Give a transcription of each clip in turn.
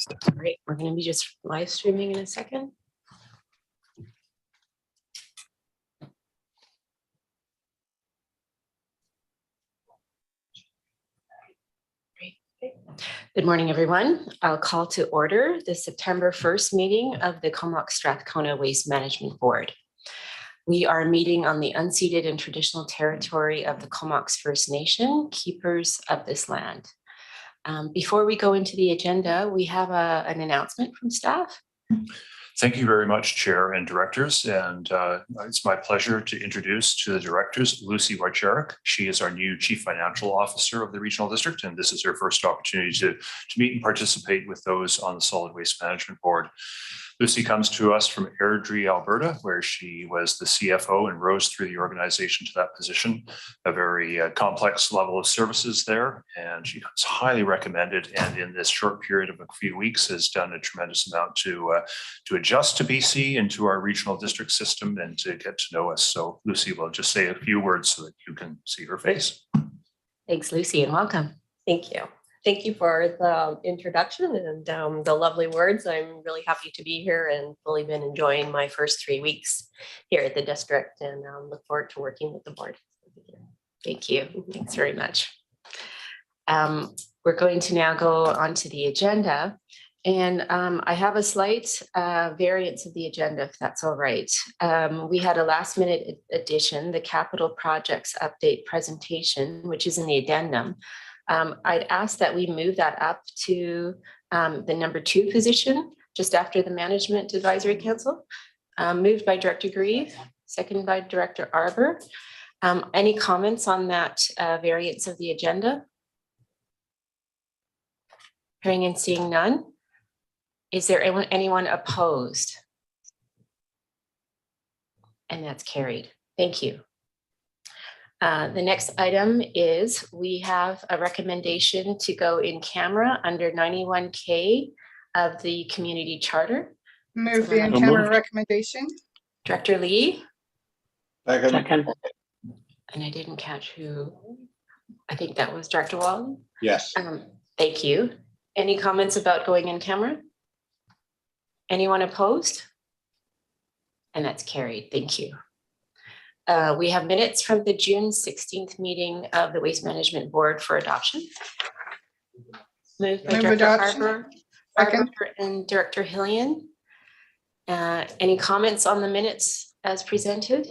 All right, we're going to be just live streaming in a second. Good morning, everyone. I'll call to order the September 1st meeting of the Comox Strathcona Waste Management Board. We are meeting on the unceded and traditional territory of the Comox First Nation, keepers of this land. Before we go into the agenda, we have an announcement from staff. Thank you very much, Chair and Directors. And it's my pleasure to introduce to the Directors Lucy Wojcicki. She is our new Chief Financial Officer of the Regional District, and this is her first opportunity to meet and participate with those on the Solid Waste Management Board. Lucy comes to us from Airdrie, Alberta, where she was the CFO and rose through the organization to that position, a very complex level of services there. And she is highly recommended. And in this short period of a few weeks has done a tremendous amount to adjust to BC and to our regional district system and to get to know us. So Lucy will just say a few words so that you can see her face. Thanks, Lucy, and welcome. Thank you. Thank you for the introduction and the lovely words. I'm really happy to be here and really been enjoying my first 3 weeks here at the district and look forward to working with the board. Thank you. Thanks very much. We're going to now go on to the agenda. And I have a slight variance of the agenda, if that's all right. We had a last minute addition, the capital projects update presentation, which is in the addendum. I'd ask that we move that up to the number 2 position, just after the Management Advisory Council. Moved by Director Grieve, seconded by Director Arbor. Any comments on that variance of the agenda? Hearing and seeing none. Is there anyone opposed? And that's carried. Thank you. The next item is we have a recommendation to go in camera under 91K of the community charter. Move the in-camera recommendation. Director Lee. Second. And I didn't catch who. I think that was Director Walden. Yes. Thank you. Any comments about going in camera? Anyone opposed? And that's carried. Thank you. We have minutes from the June 16th meeting of the Waste Management Board for adoption. Moved by Director Arbor and Director Hillian. Any comments on the minutes as presented?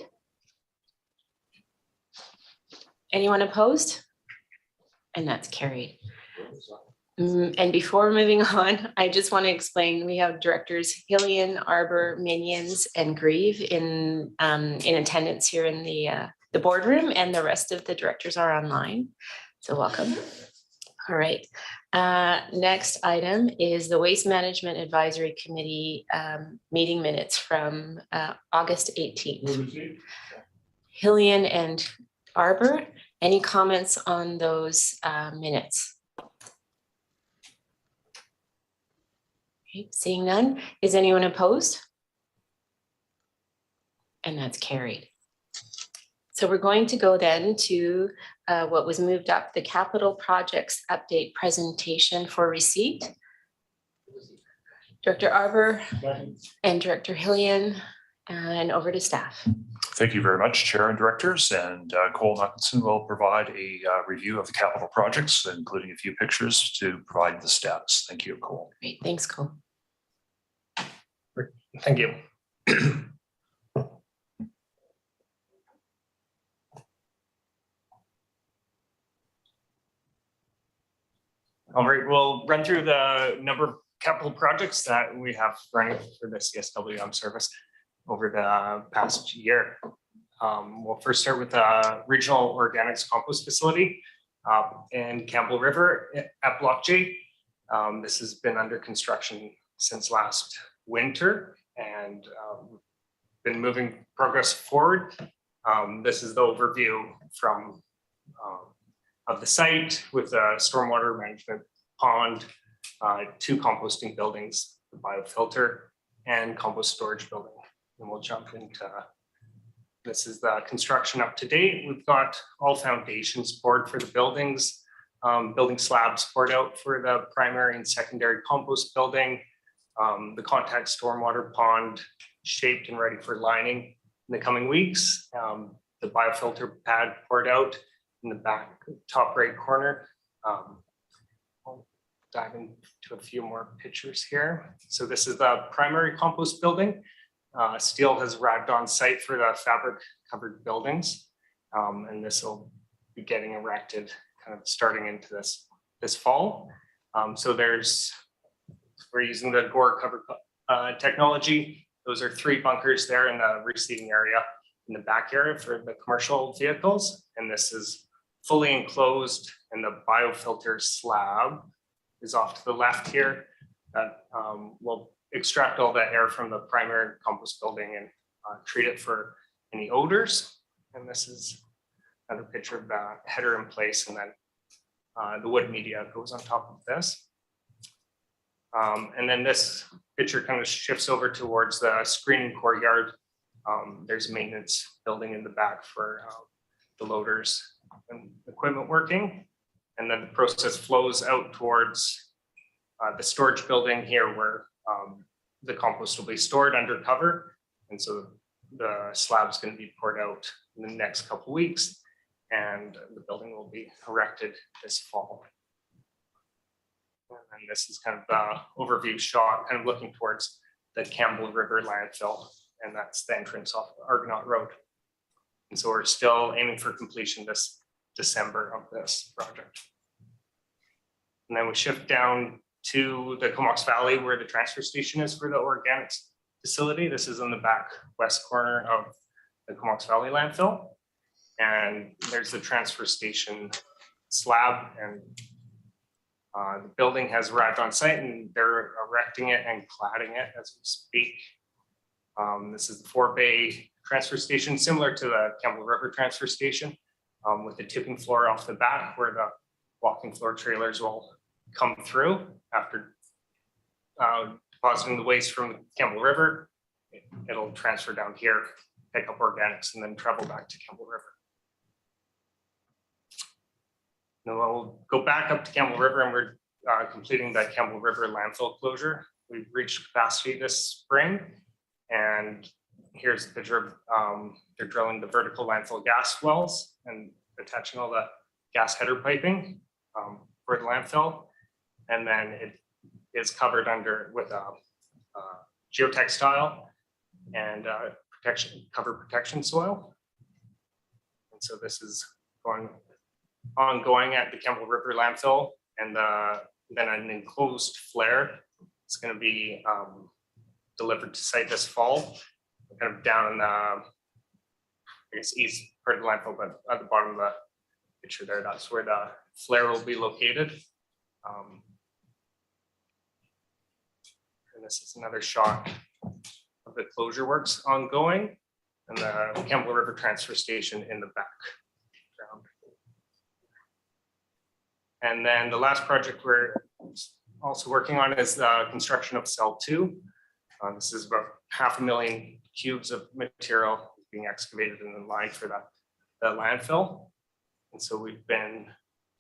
Anyone opposed? And that's carried. And before moving on, I just want to explain, we have Directors Hillian, Arbor, Minions, and Grieve in attendance here in the boardroom, and the rest of the directors are online. So welcome. All right. Next item is the Waste Management Advisory Committee meeting minutes from August 18th. Hillian and Arbor, any comments on those minutes? Okay, seeing none, is anyone opposed? And that's carried. So we're going to go then to what was moved up, the capital projects update presentation for receipt. Director Arbor and Director Hillian, and over to staff. Thank you very much, Chair and Directors. And Cole Nuckinson will provide a review of the capital projects, including a few pictures to provide the status. Thank you, Cole. Great, thanks, Cole. Thank you. All right, we'll run through the number of capital projects that we have running for the CSWM service over the past year. We'll first start with the Regional Organics Compost Facility in Campbell River at Block J. This has been under construction since last winter and been moving progress forward. This is the overview from of the site with a stormwater management pond, 2 composting buildings, the biofilter, and compost storage building. And we'll jump into, this is the construction up to date. We've got all foundations poured for the buildings. building slabs poured out for the primary and secondary compost building. The contact stormwater pond shaped and ready for lining in the coming weeks. The biofilter pad poured out in the back top right corner. I'll dive into a few more pictures here. So this is the primary compost building. Steel has arrived on site for the fabric covered buildings. And this will be getting erected kind of starting into this fall. So we're using the Gore cover technology. Those are 3 bunkers there in the receiving area in the back area for the commercial vehicles. And this is fully enclosed, and the biofilter slab is off to the left here. That will extract all the air from the primary compost building and treat it for any odors. And this is another picture of the header in place, and then the wood media goes on top of this. And then this picture kind of shifts over towards the screening courtyard. There's a maintenance building in the back for the loaders and equipment working. And then the process flows out towards the storage building here where the compost will be stored under cover. And so the slab's going to be poured out in the next couple of weeks, and the building will be erected this fall. And this is kind of the overview shot, kind of looking towards the Campbell River landfill, and that's the entrance off Argonaut Road. And so we're still aiming for completion this December of this project. And then we shift down to the Comox Valley where the transfer station is for the organics facility. This is in the back west corner of the Comox Valley landfill. And there's the transfer station slab, and the building has arrived on site and they're erecting it and cladding it as we speak. This is the 4-bay transfer station, similar to the Campbell River transfer station, with the tipping floor off the back where the walking floor trailers will come through after depositing the waste from the Campbell River. It'll transfer down here, pick up organics, and then travel back to Campbell River. Now we'll go back up to Campbell River, and we're completing that Campbell River landfill closure. We've reached capacity this spring, and here's a picture of they're drilling the vertical landfill gas wells and attaching all the gas header piping for the landfill. And then it is covered under with a geotextile and cover protection soil. And so this is ongoing at the Campbell River landfill, and then an enclosed flare is going to be delivered to site this fall, kind of down in the, I guess, east part of the landfill, but at the bottom of the picture there, that's where the flare will be located. And this is another shot of the closure works ongoing, and the Campbell River transfer station in the background. And then the last project we're also working on is the construction of cell 2. This is about 500,000 cubes of material being excavated and then lined for the landfill. And so we've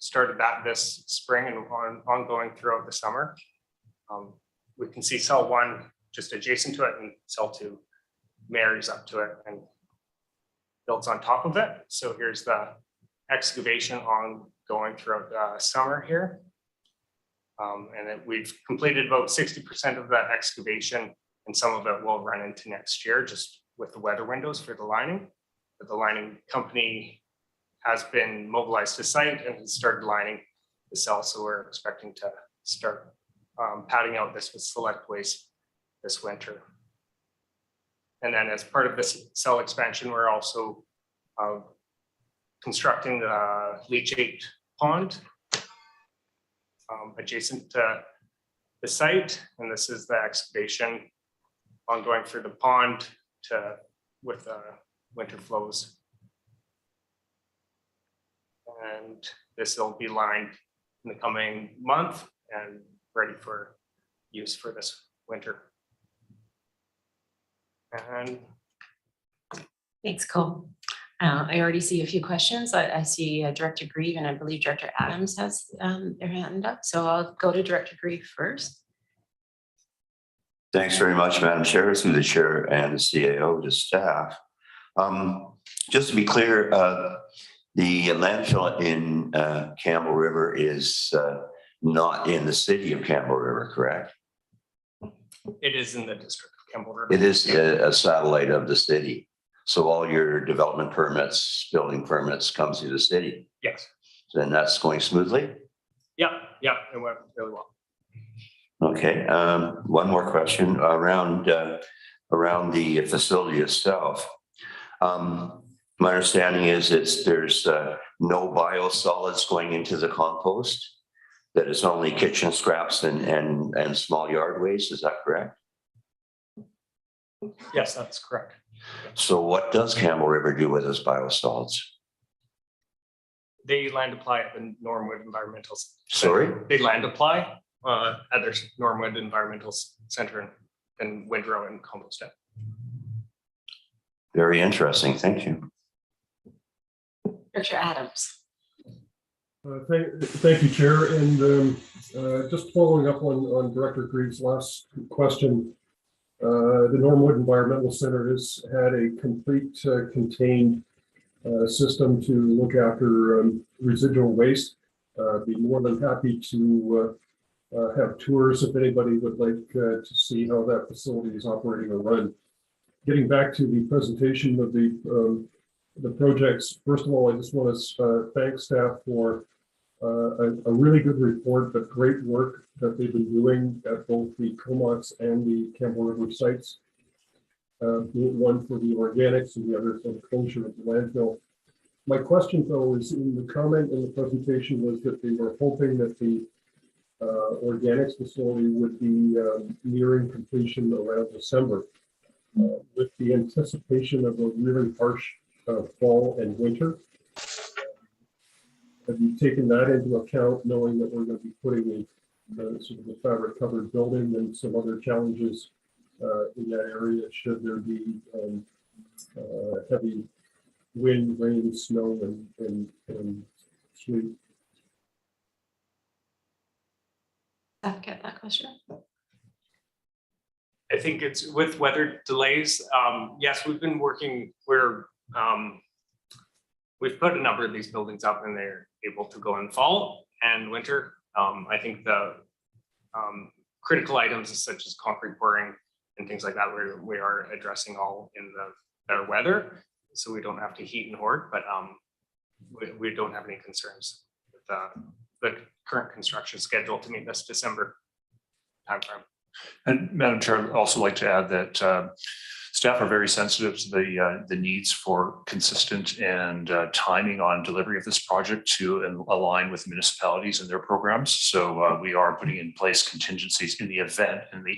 started that this spring and ongoing throughout the summer. We can see cell 1 just adjacent to it, and cell 2 marries up to it and builds on top of it. So here's the excavation ongoing throughout the summer here. And we've completed about 60% of that excavation, and some of it will run into next year just with the weather windows for the lining. But the lining company has been mobilized to site and has started lining the cell. So we're expecting to start padding out this with select waste this winter. And then as part of this cell expansion, we're also constructing the leachate pond adjacent to the site. And this is the excavation ongoing for the pond with winter flows. And this will be lined in the coming month and ready for use for this winter. And Thanks, Cole. I already see a few questions. I see Director Grieve and I believe Director Adams has their hand up. So I'll go to Director Grieve first. Thanks very much, Madam Chair, through the chair and the CAO to staff. Just to be clear, the landfill in Campbell River is not in the city of Campbell River, correct? It is in the district of Campbell River. It is a satellite of the city. So all your development permits, building permits come through the city. Yes. Then that's going smoothly? Yeah, it went really well. Okay, one more question around the facility itself. My understanding is there's no biosolids going into the compost, that it's only kitchen scraps and small yard waste. Is that correct? Yes, that's correct. So what does Campbell River do with its biosolids? They land apply at the Norwood Environmental Sorry? Center. They land apply at their Norwood Environmental Center in Windrow and compost it. Very interesting. Thank you. Director Adams. Thank you, Chair. And just following up on Director Grieve's last question, the Norwood Environmental Center has had a complete contained system to look after residual waste. Be more than happy to have tours if anybody would like to see how that facility is operating or run. Getting back to the presentation of the projects, first of all, I just want to thank staff for a really good report, but great work that they've been doing at both the Comox and the Campbell River sites. One for the organics and the other for the closure of the landfill. My question, though, is in the comment in the presentation was that they were hoping that the organics facility would be nearing completion around December. With the anticipation of a really harsh fall and winter. Have you taken that into account, knowing that we're going to be putting a sort of a fabric covered building and some other challenges in that area should there be heavy wind, rain, snow, and sleet? I'll get that question. I think it's with weather delays. Yes, we've been working, we've put a number of these buildings up and they're able to go in fall and winter. I think the critical items such as concrete pouring and things like that, we are addressing all in the better weather. So we don't have to heat and hoard, but we don't have any concerns with the current construction schedule to meet this December timeframe. And Madam Chair, I'd also like to add that staff are very sensitive to the needs for consistent and timing on delivery of this project to align with municipalities and their programs. So we are putting in place contingencies in the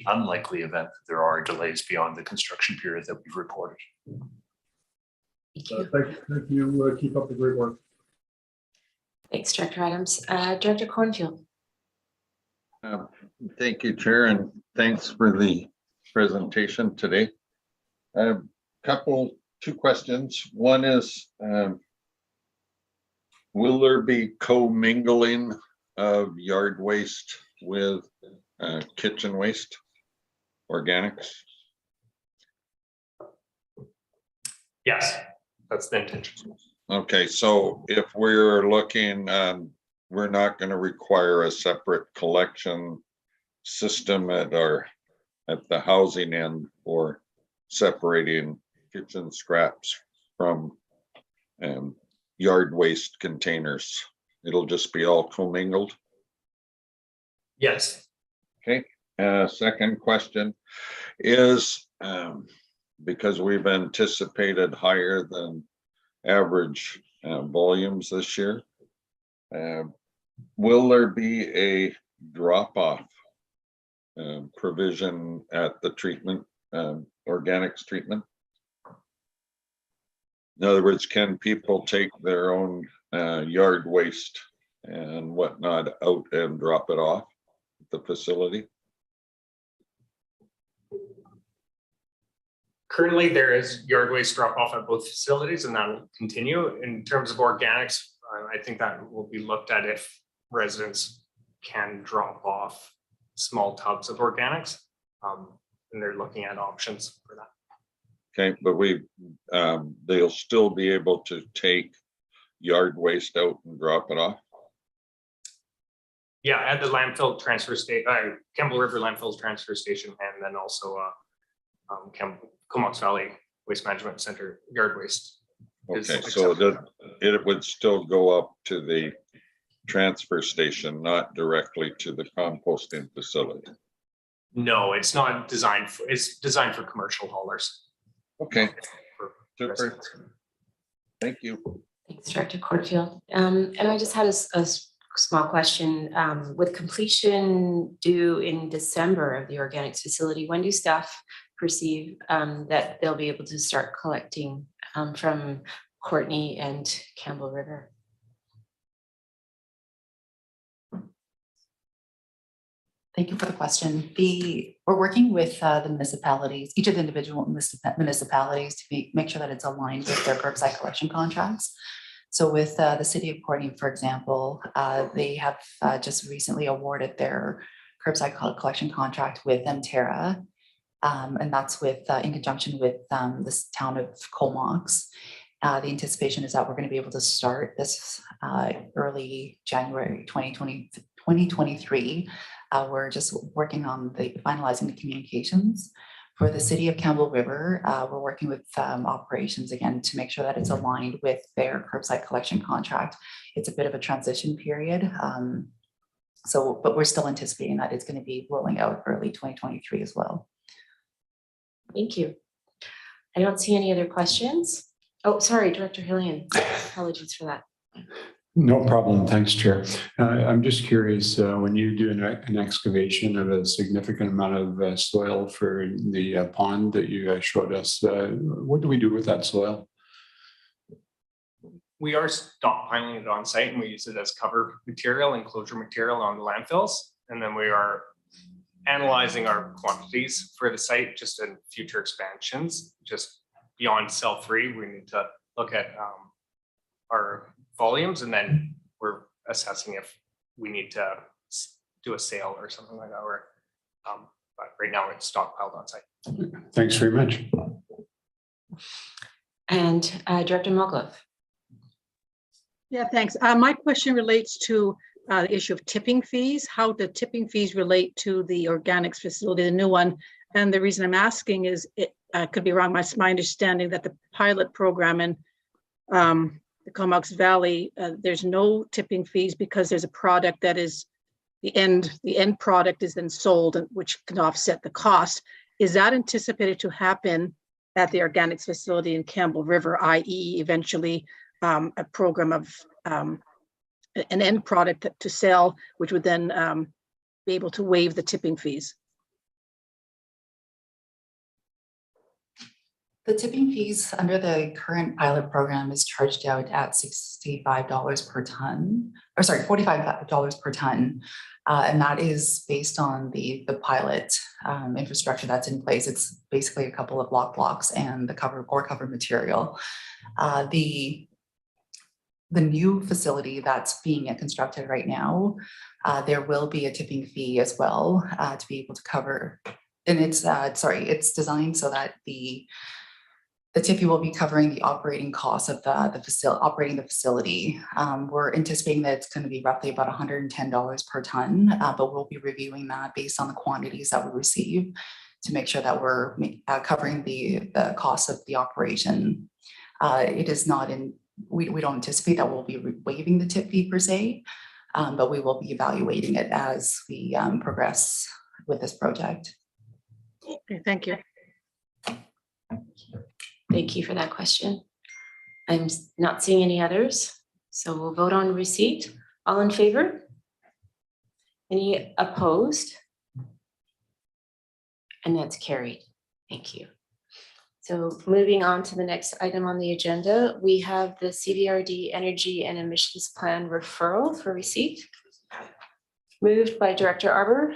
unlikely event that there are delays beyond the construction period that we've reported. Thank you. Thank you. Keep up the great work. Thanks, Director Adams. Director Cornfield. Thank you, Chair, and thanks for the presentation today. Two questions. One is, will there be co-mingling of yard waste with kitchen waste, organics? Yes, that's the intention. Okay, so if we're looking, we're not going to require a separate collection system at the housing end for separating kitchen scraps from yard waste containers. It'll just be all commingled. Yes. Okay. Second question is, because we've anticipated higher than average volumes this year, will there be a drop-off provision at the treatment, organics treatment? In other words, can people take their own yard waste and whatnot out and drop it off at the facility? Currently, there is yard waste drop off at both facilities, and that will continue. In terms of organics, I think that will be looked at if residents can drop off small tubs of organics. And they're looking at options for that. Okay, but they'll still be able to take yard waste out and drop it off? Yeah, at the landfill transfer station, Campbell River landfill transfer station, and then also Comox Valley Waste Management Center yard waste. Okay, so it would still go up to the transfer station, not directly to the composting facility? No, it's not designed for, it's designed for commercial haulers. Okay, For super. residents. Thank you. Thanks, Director Corfield. And I just had a small question. With completion due in December of the organics facility, when do staff perceive that they'll be able to start collecting from Courtney and Campbell River? Thank you for the question. We're working with the municipalities, each of the individual municipalities to make sure that it's aligned with their curbside collection contracts. So with the city of Courtney, for example, they have just recently awarded their curbside collection contract with Mterra. And that's with in conjunction with this town of Comox. The anticipation is that we're going to be able to start this early January 2023. We're just working on finalizing the communications. For the city of Campbell River, we're working with operations again to make sure that it's aligned with their curbside collection contract. It's a bit of a transition period. But we're still anticipating that it's going to be rolling out early 2023 as well. Thank you. I don't see any other questions. Oh, sorry, Director Hillian. Apologies for that. No problem. Thanks, Chair. I'm just curious, when you do an excavation of a significant amount of soil for the pond that you showed us, what do we do with that soil? We are stockpiling it on site and we use it as cover material and closure material on the landfills. And then we are analyzing our quantities for the site just in future expansions, just beyond cell free. We need to look at our volumes, and then we're assessing if we need to do a sale or something like that. Or, but right now it's stockpiled on site. Thanks very much. And Director Moglove. Yeah, thanks. My question relates to the issue of tipping fees. How do tipping fees relate to the organics facility, the new one? And the reason I'm asking is, it could be wrong, my understanding that the pilot program in the Comox Valley, there's no tipping fees because there's a product that is the end product is then sold, which can offset the cost. Is that anticipated to happen at the organics facility in Campbell River, i.e. eventually a program of an end product to sell, which would then be able to waive the tipping fees? The tipping fees under the current pilot program is charged out at $65 per ton, or sorry, $45 per ton. And that is based on the pilot infrastructure that's in place. It's basically a couple of blocks and the cover material. The new facility that's being constructed right now, there will be a tipping fee as well to be able to cover. And it's designed so that the tip fee will be covering the operating costs of operating the facility. We're anticipating that it's going to be roughly about $110 per ton, but we'll be reviewing that based on the quantities that we receive to make sure that we're covering the cost of the operation. It is not in. We don't anticipate that we'll be waiving the tip fee per se, but we will be evaluating it as we progress with this project. Okay, thank you. Thank you for that question. I'm not seeing any others, so we'll vote on receipt. All in favor? Any opposed? And that's carried. Thank you. So moving on to the next item on the agenda, we have the CVRD Energy and Emissions Plan referral for receipt. Moved by Director Arbor,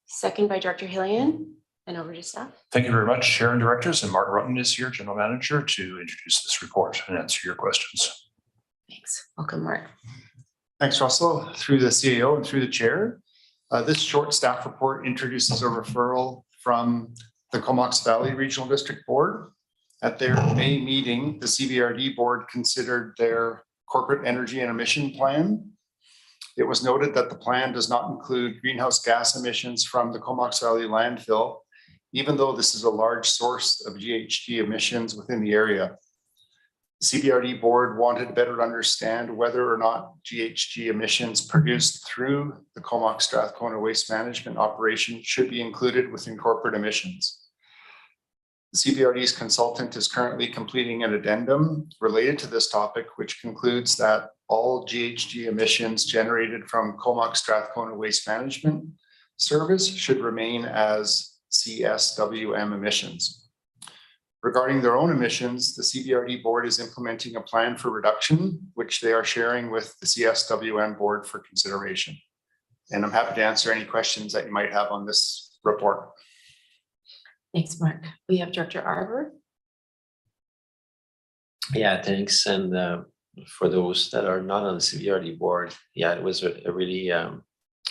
second by Director Hillian. and over to staff. Thank you very much, Chair and Directors, and Mark Rutten is here, General Manager, to introduce this report and answer your questions. Thanks. Welcome, Mark. Thanks, Russell. Through the CAO and through the chair, this short staff report introduces a referral from the Comox Valley Regional District Board. At their May meeting, the CVRD board considered their corporate energy and emission plan. It was noted that the plan does not include greenhouse gas emissions from the Comox Valley landfill, even though this is a large source of GHG emissions within the area. The CVRD board wanted to better understand whether or not GHG emissions produced through the Comox Strathcona waste management operation should be included within corporate emissions. The CVRD's consultant is currently completing an addendum related to this topic, which concludes that all GHG emissions generated from Comox Strathcona Waste Management Service should remain as CSWM emissions. Regarding their own emissions, the CVRD board is implementing a plan for reduction, which they are sharing with the CSWM board for consideration. And I'm happy to answer any questions that you might have on this report. Thanks, Mark. We have Director Arbor. Yeah, thanks. And for those that are not on the CVRD board, yeah, it was a really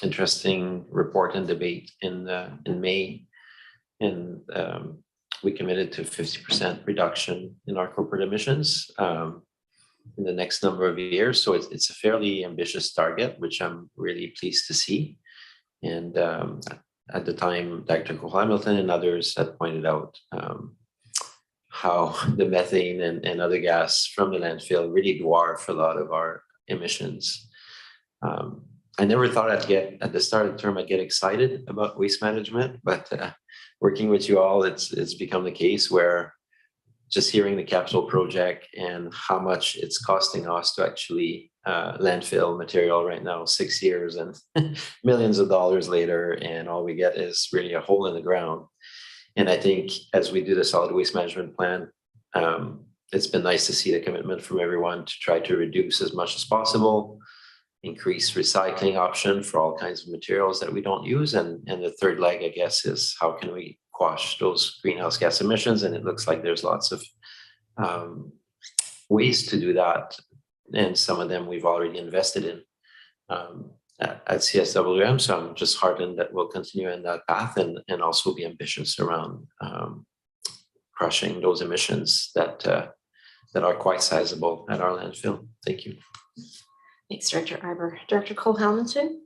interesting report and debate in May. And we committed to 50% reduction in our corporate emissions in the next number of years. So it's a fairly ambitious target, which I'm really pleased to see. And at the time, Dr. Cole Hamilton and others had pointed out how the methane and other gas from the landfill really dwarf a lot of our emissions. I never thought at the start of the term, I'd get excited about waste management, but working with you all, it's become the case where just hearing the capital project and how much it's costing us to actually landfill material right now, 6 years and millions of dollars later, and all we get is really a hole in the ground. And I think as we do the solid waste management plan, it's been nice to see the commitment from everyone to try to reduce as much as possible, increase recycling option for all kinds of materials that we don't use. And the third leg, I guess, is how can we quash those greenhouse gas emissions? And it looks like there's lots of ways to do that. And some of them we've already invested in at CSWM. So I'm just heartened that we'll continue in that path and also be ambitious around crushing those emissions that are quite sizable at our landfill. Thank you. Thanks, Director Arbor. Director Cole Hamilton.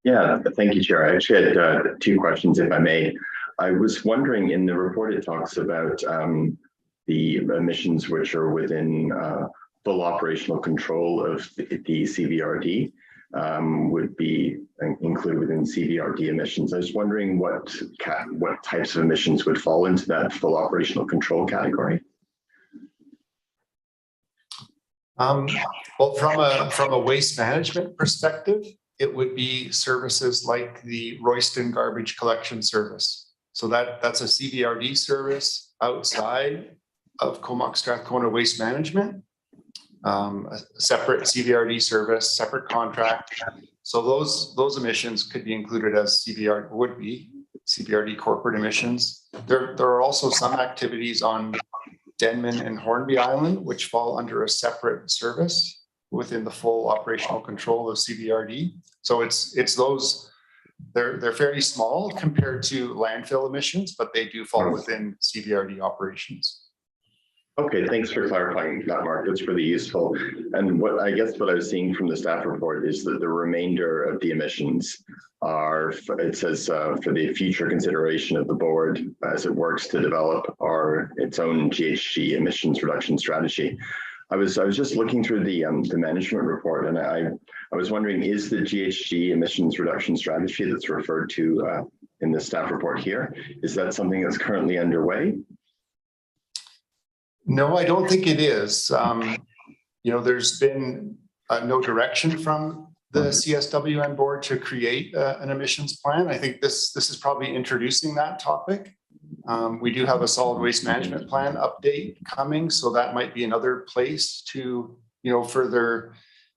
Yeah, thank you, Chair. I actually had 2 questions, if I may. I was wondering, in the report, it talks about the emissions which are within full operational control of the CVRD would be included within CVRD emissions. I was wondering what types of emissions would fall into that full operational control category. Well, from a waste management perspective, it would be services like the Royston garbage collection service. So that's a CVRD service outside of Comox Strathcona Waste Management, a separate CVRD service, separate contract. So those emissions could be included as CVRD corporate emissions. There are also some activities on Denman and Hornby Island, which fall under a separate service within the full operational control of CVRD. So it's those, they're fairly small compared to landfill emissions, but they do fall within CVRD operations. Okay, thanks for clarifying that, Mark. That's really useful. And what I was seeing from the staff report is that the remainder of the emissions are, it says, for the future consideration of the board as it works to develop its own GHG emissions reduction strategy. I was just looking through the management report, and I was wondering, is the GHG emissions reduction strategy that's referred to in the staff report here, is that something that's currently underway? No, I don't think it is. There's been no direction from the CSWM board to create an emissions plan. I think this is probably introducing that topic. We do have a solid waste management plan update coming, so that might be another place to further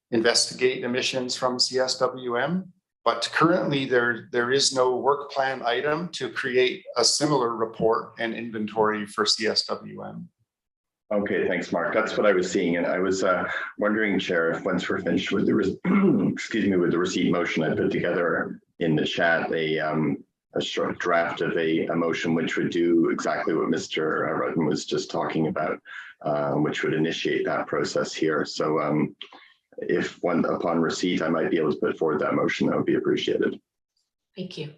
investigate emissions from CSWM. But currently there is no work plan item to create a similar report and inventory for CSWM. Okay, thanks, Mark. That's what I was seeing. And I was wondering, Chair, if once we're finished with the, excuse me, with the receipt motion, I put together in the chat a short draft of a motion which would do exactly what Mr. Rudden was just talking about, which would initiate that process here. So if upon receipt, I might be able to put forward that motion, that would be appreciated. Thank you.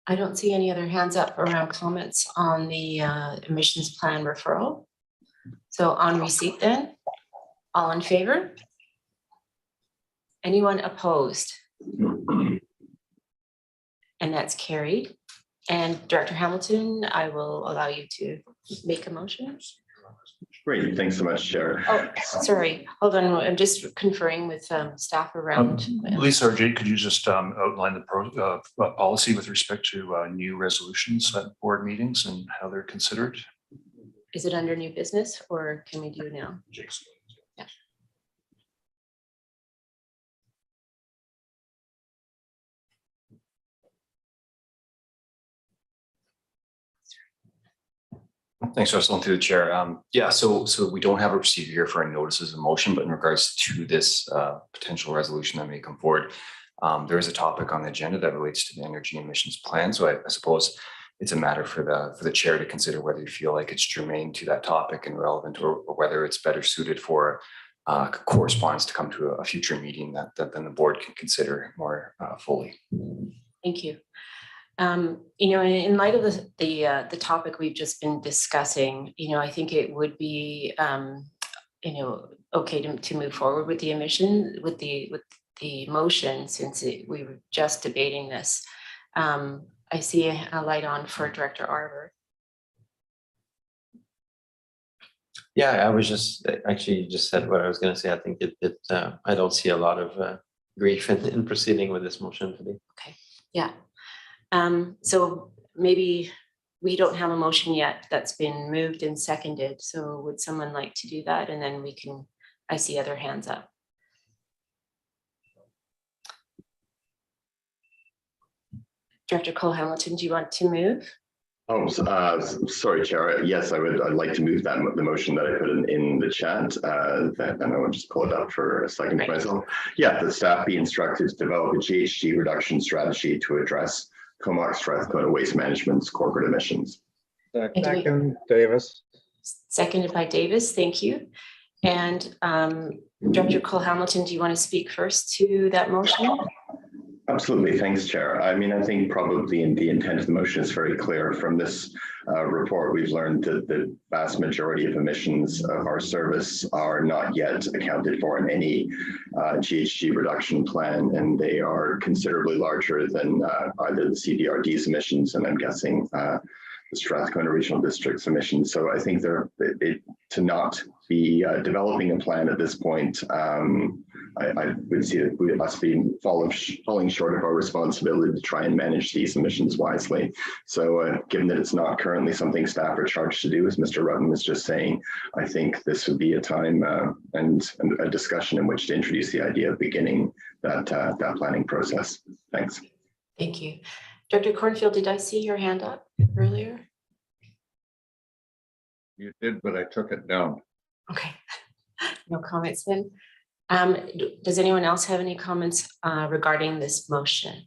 I don't see any other hands up around comments on the emissions plan referral. So on receipt then, all in favor? Anyone opposed? And that's carried. And Director Hamilton, I will allow you to make a motion. Great, thanks so much, Chair. Oh, sorry, hold on, I'm just conferring with staff around. Lisa or Jake, could you just outline the policy with respect to new resolutions at board meetings and how they're considered? Is it under new business or can we do it now? Jake's. Yeah. Thanks, Russell, and through the chair. Yeah, so we don't have a procedure here for any notices of motion, but in regards to this potential resolution that may come forward, there is a topic on the agenda that relates to the energy emissions plan. So I suppose it's a matter for the chair to consider whether you feel like it's germane to that topic and relevant, or whether it's better suited for correspondence to come to a future meeting that then the board can consider more fully. Thank you. You know, in light of the topic we've just been discussing, you know, I think it would be, you know, okay to move forward with the with the motion, since we were just debating this. I see a light on for Director Arbor. Yeah, I was just actually just said what I was going to say. I think I don't see a lot of grief in proceeding with this motion today. Okay, yeah. So maybe we don't have a motion yet that's been moved and seconded. So would someone like to do that? And then we can, I see other hands up. Director Cole-Hamilton, do you want to move? Oh, sorry, Chair. Yes, I'd like to move the motion that I put in the chat. And I will just pull it up for a second for myself. Yeah, the staff be instructed to develop a GHG reduction strategy to address Comox Strathcona Waste Management's corporate emissions. Second, Davis. Seconded by Davis, thank you. And Director Cole-Hamilton, do you want to speak first to that motion? Absolutely, thanks, Chair. I mean, I think probably the intent of the motion is very clear. From this report, we've learned that the vast majority of emissions of our service are not yet accounted for in any GHG reduction plan, and they are considerably larger than either the CDRD's emissions, and I'm guessing the Strathcona Regional District's emissions. So I think to not be developing a plan at this point, I would see that we must be falling short of our responsibility to try and manage these emissions wisely. So given that it's not currently something staff are charged to do, as Mr. Rudden was just saying, I think this would be a time and a discussion in which to introduce the idea of beginning that planning process. Thanks. Thank you. Dr. Cornfield, did I see your hand up earlier? You did, but I took it down. Okay, no comments then. Does anyone else have any comments regarding this motion?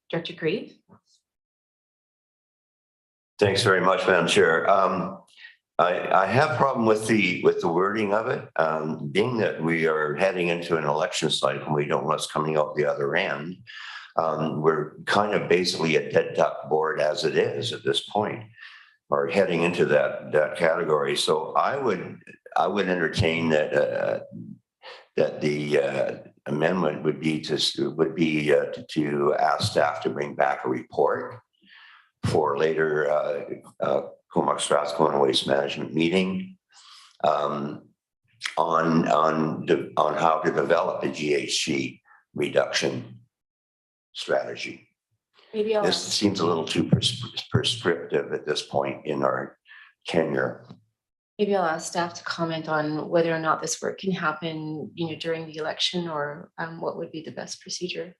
Director Grieve? Thanks very much, Madam Chair. I have a problem with the wording of it, being that we are heading into an election cycle and we don't know what's coming out the other end. We're kind of basically a dead duck board as it is at this point, or heading into that category. So I would entertain that the amendment would be to ask staff to bring back a report for later Comox Strathcona Waste Management meeting on how to develop a GHG reduction strategy. Maybe This seems a little too prescriptive at this point in our tenure. Maybe I'll ask staff to comment on whether or not this work can happen, during the election, or what would be the best procedure.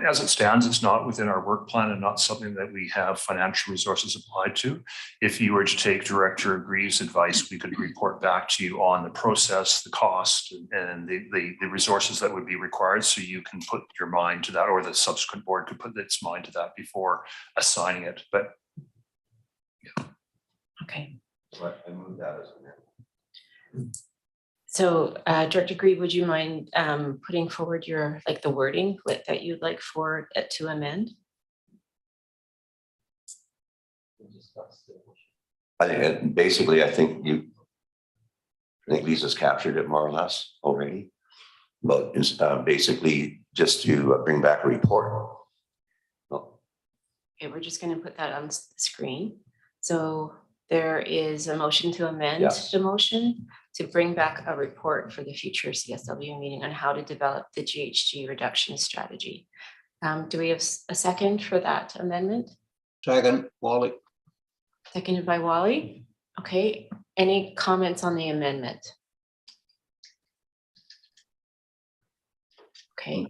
As it stands, it's not within our work plan and not something that we have financial resources applied to. If you were to take Director Greaves' advice, we could report back to you on the process, the cost, and the resources that would be required. So you can put your mind to that, or the subsequent board could put its mind to that before assigning it. But Okay. I move that as an So Director Greaves, would you mind putting forward the wording that you'd like for it to amend? I think basically, I think Lisa's captured it more or less already. But it's basically just to bring back a report. Okay, we're just going to put that on the screen. So there is a motion to amend the motion to bring back a report for the future CSW meeting on how to develop the GHG reduction strategy. Do we have a second for that amendment? Second, Wally. Seconded by Wally. Okay, any comments on the amendment? Okay,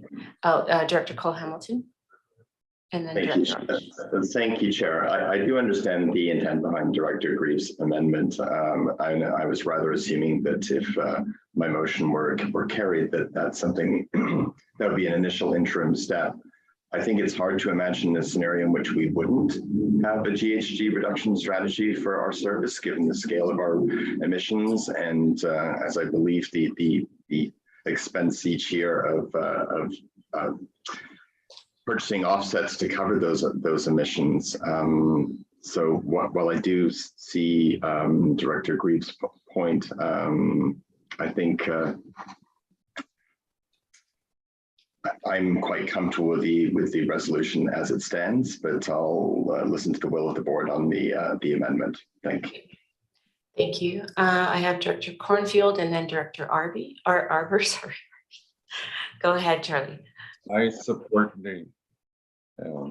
Director Cole Hamilton. And then Thank you, Chair. I do understand the intent behind Director Greaves' amendment. I was rather assuming that if my motion were carried, that's something that would be an initial interim step. I think it's hard to imagine a scenario in which we wouldn't have a GHG reduction strategy for our service, given the scale of our emissions, and as I believe the expense each year of purchasing offsets to cover those emissions. So while I do see Director Greaves' point, I think I'm quite comfortable with the resolution as it stands, but I'll listen to the will of the board on the amendment. Thank you. Thank you. I have Director Cornfield and then Director Arbor. Sorry. Go ahead, Charlie. I support the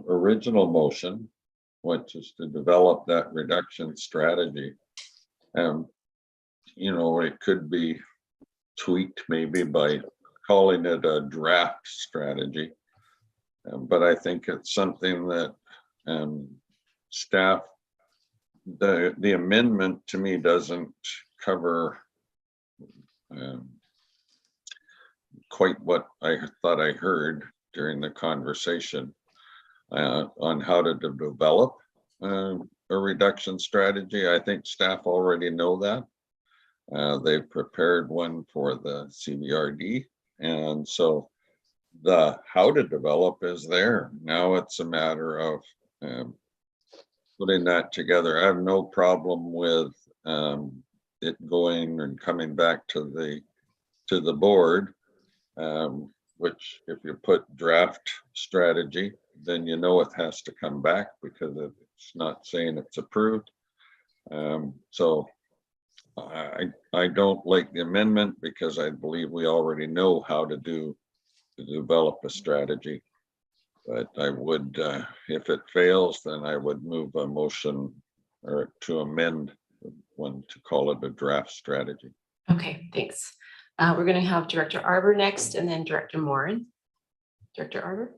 original motion, which is to develop that reduction strategy. It could be tweaked maybe by calling it a draft strategy, but I think it's something that staff, the amendment to me doesn't cover quite what I thought I heard during the conversation on how to develop a reduction strategy. I think staff already know that. They've prepared one for the CVRD, and so the how to develop is there. Now it's a matter of putting that together. I have no problem with it going and coming back to the board, which if you put draft strategy, then you know it has to come back because it's not saying it's approved. So I don't like the amendment because I believe we already know how to develop a strategy. But I would, if it fails, then I would move a motion or to amend one to call it a draft strategy. Okay, thanks. We're going to have Director Arbor next and then Director Morin. Director Arbor.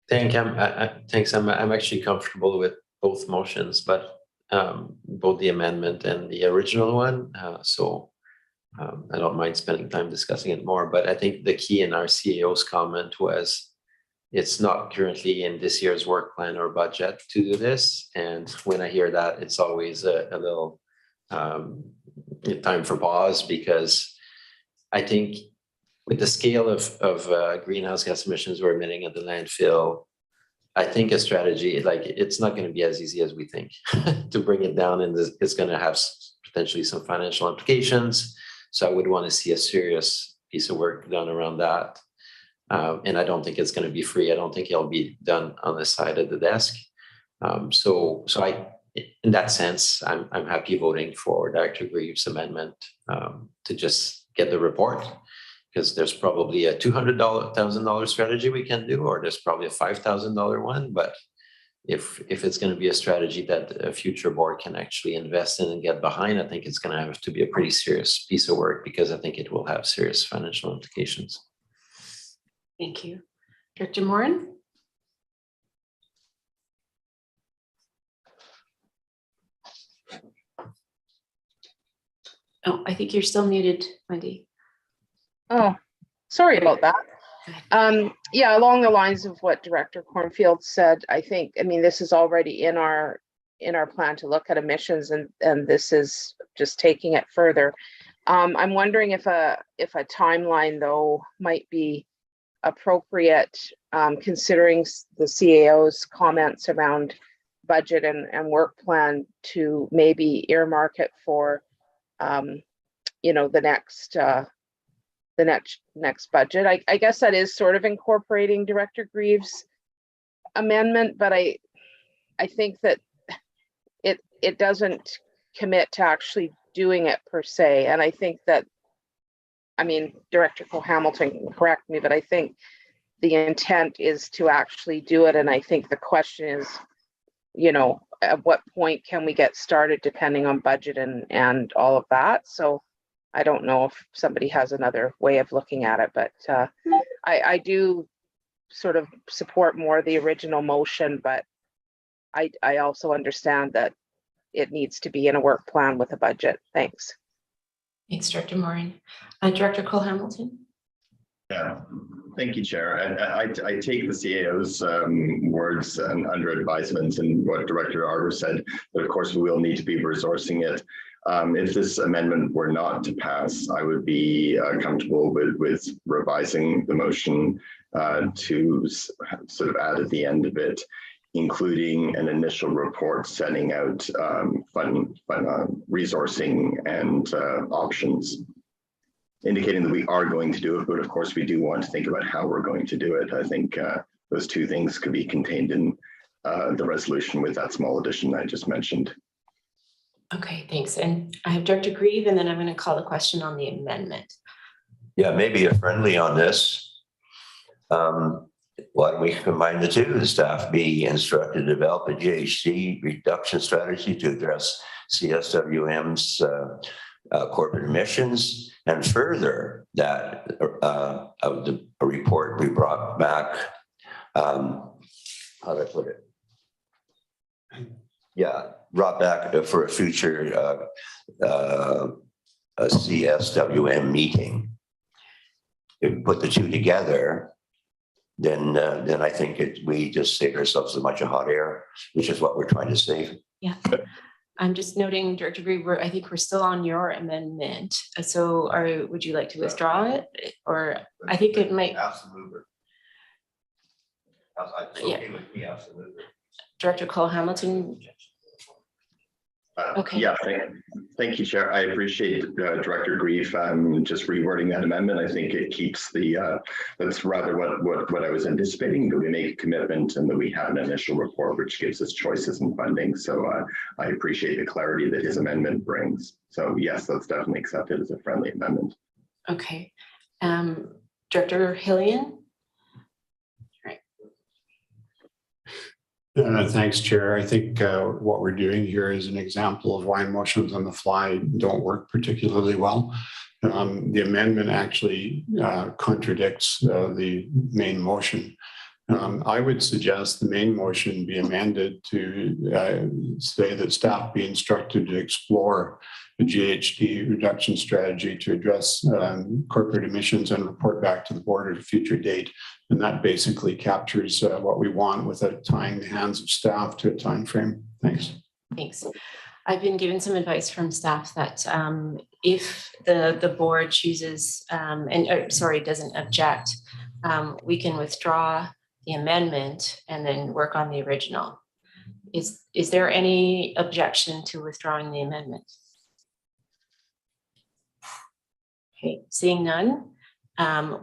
Thanks. I'm actually comfortable with both motions, but both the amendment and the original one. So I don't mind spending time discussing it more, but I think the key in our CAO's comment was it's not currently in this year's work plan or budget to do this. And when I hear that, it's always a little time for pause, because I think with the scale of greenhouse gas emissions we're emitting at the landfill, I think a strategy, it's not going to be as easy as we think to bring it down, and it's going to have potentially some financial implications. So I would want to see a serious piece of work done around that. And I don't think it's going to be free. I don't think it'll be done on the side of the desk. So in that sense, I'm happy voting for Director Greaves' amendment to just get the report, because there's probably a $200,000 strategy we can do, or there's probably a $5,000 one, but if it's going to be a strategy that a future board can actually invest in and get behind, I think it's going to have to be a pretty serious piece of work, because I think it will have serious financial implications. Thank you. Director Morin? Oh, I think you're still muted, Wendy. Oh, sorry about that. Yeah, along the lines of what Director Cornfield said, I mean, this is already in our plan to look at emissions, and this is just taking it further. I'm wondering if a timeline though might be appropriate, considering the CAO's comments around budget and work plan, to maybe earmark it for you know, the next budget. I guess that is sort of incorporating Director Greaves' amendment, but I think that it doesn't commit to actually doing it per se. And I think that, I mean, Director Cole-Hamilton can correct me, but I think the intent is to actually do it. And I think the question is, you know, at what point can we get started, depending on budget and all of that. So I don't know if somebody has another way of looking at it, but I do sort of support more the original motion, but I also understand that it needs to be in a work plan with a budget. Thanks. Thanks, Director Morin. Director Cole-Hamilton? Yeah, thank you, Chair. And I take the CAO's words and under advisement and what Director Arbour said, but of course we will need to be resourcing it. If this amendment were not to pass, I would be comfortable with revising the motion to sort of add at the end of it, including an initial report setting out resourcing and options, indicating that we are going to do it, but of course we do want to think about how we're going to do it. I think those two things could be contained in the resolution with that small addition I just mentioned. Okay, thanks. And I have Director Grieve, and then I'm going to call the question on the amendment. Yeah, maybe a friendly on this. Why don't we combine the two? The staff be instructed to develop a GHG reduction strategy to address CSWM's corporate emissions, and further that of the report we brought back. How do I put it? Yeah, brought back for a future a CSWM meeting. If we put the two together, then I think we just save ourselves a bunch of hot air, which is what we're trying to save. Yeah. I'm just noting, Director Grieve, I think we're still on your amendment. So would you like to withdraw it? Or I think it might. Absolutely. It's okay with me, absolutely. Director Cole-Hamilton. Okay. Yeah, thank you, Chair. I appreciate Director Grieve just rewording that amendment. I think it keeps that's rather what I was anticipating, that we make a commitment and that we have an initial report which gives us choices and funding. So I appreciate the clarity that his amendment brings. So yes, that's definitely accepted as a friendly amendment. Okay. Director Hillian? Thanks, Chair. I think what we're doing here is an example of why motions on the fly don't work particularly well. The amendment actually contradicts the main motion. I would suggest the main motion be amended to say that staff be instructed to explore the GHG reduction strategy to address corporate emissions and report back to the board at a future date. And that basically captures what we want without tying the hands of staff to a time frame. Thanks. Thanks. I've been given some advice from staff that if the board chooses doesn't object, we can withdraw the amendment and then work on the original. Is there any objection to withdrawing the amendment? Okay, seeing none,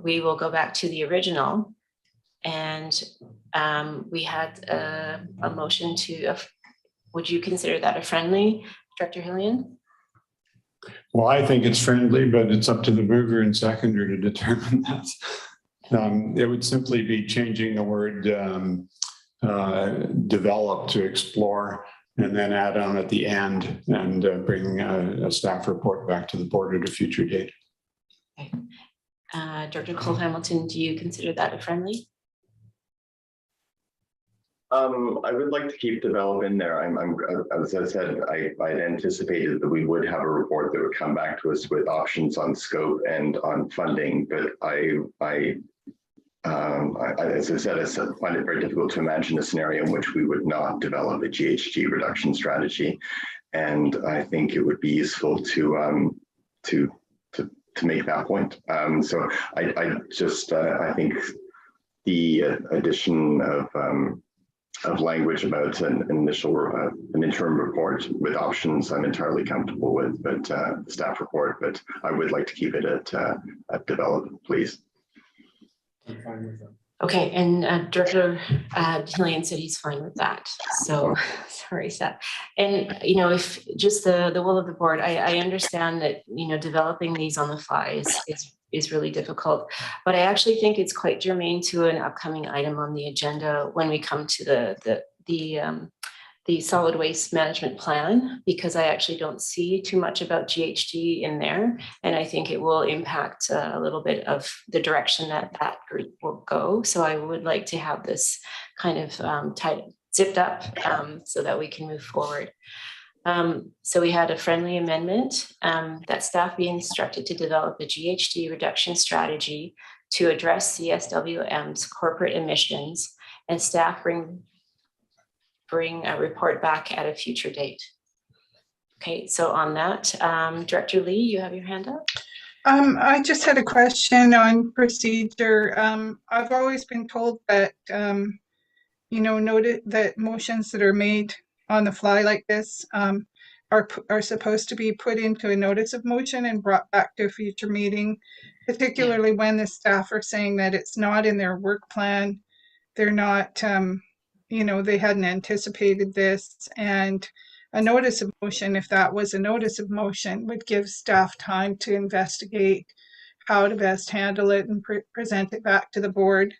we will go back to the original. And we had a motion to, would you consider that a friendly, Director Hillian? Well, I think it's friendly, but it's up to the mover and seconder to determine that. It would simply be changing the word develop, to explore, and then add on at the end and bring a staff report back to the board at a future date. Okay. Director Cole Hamilton, do you consider that a friendly? I would like to keep developing there. As I said, I anticipated that we would have a report that would come back to us with options on scope and on funding, but as I said, I find it very difficult to imagine a scenario in which we would not develop a GHG reduction strategy. And I think it would be useful to make that point. So I think the addition of language about an interim report with options, I'm entirely comfortable with, but the staff report, but I would like to keep it at develop, please. I'm fine with that. Okay, and Director Hillian said he's fine with that. So sorry, Seth. And if just the will of the board, I understand that developing these on the fly is really difficult, but I actually think it's quite germane to an upcoming item on the agenda when we come to the solid waste management plan, because I actually don't see too much about GHG in there. And I think it will impact a little bit of the direction that group will go. So I would like to have this kind of zipped up so that we can move forward. So we had a friendly amendment that staff be instructed to develop a GHG reduction strategy to address CSWM's corporate emissions, and staff bring a report back at a future date. Okay, so on that, Director Lee, you have your hand up. I just had a question on procedure. I've always been told that, noted that motions that are made on the fly like this are supposed to be put into a notice of motion and brought back to a future meeting, particularly when the staff are saying that it's not in their work plan. They're not, they hadn't anticipated this, and a notice of motion, if that was a notice of motion, would give staff time to investigate how to best handle it and present it back to the board.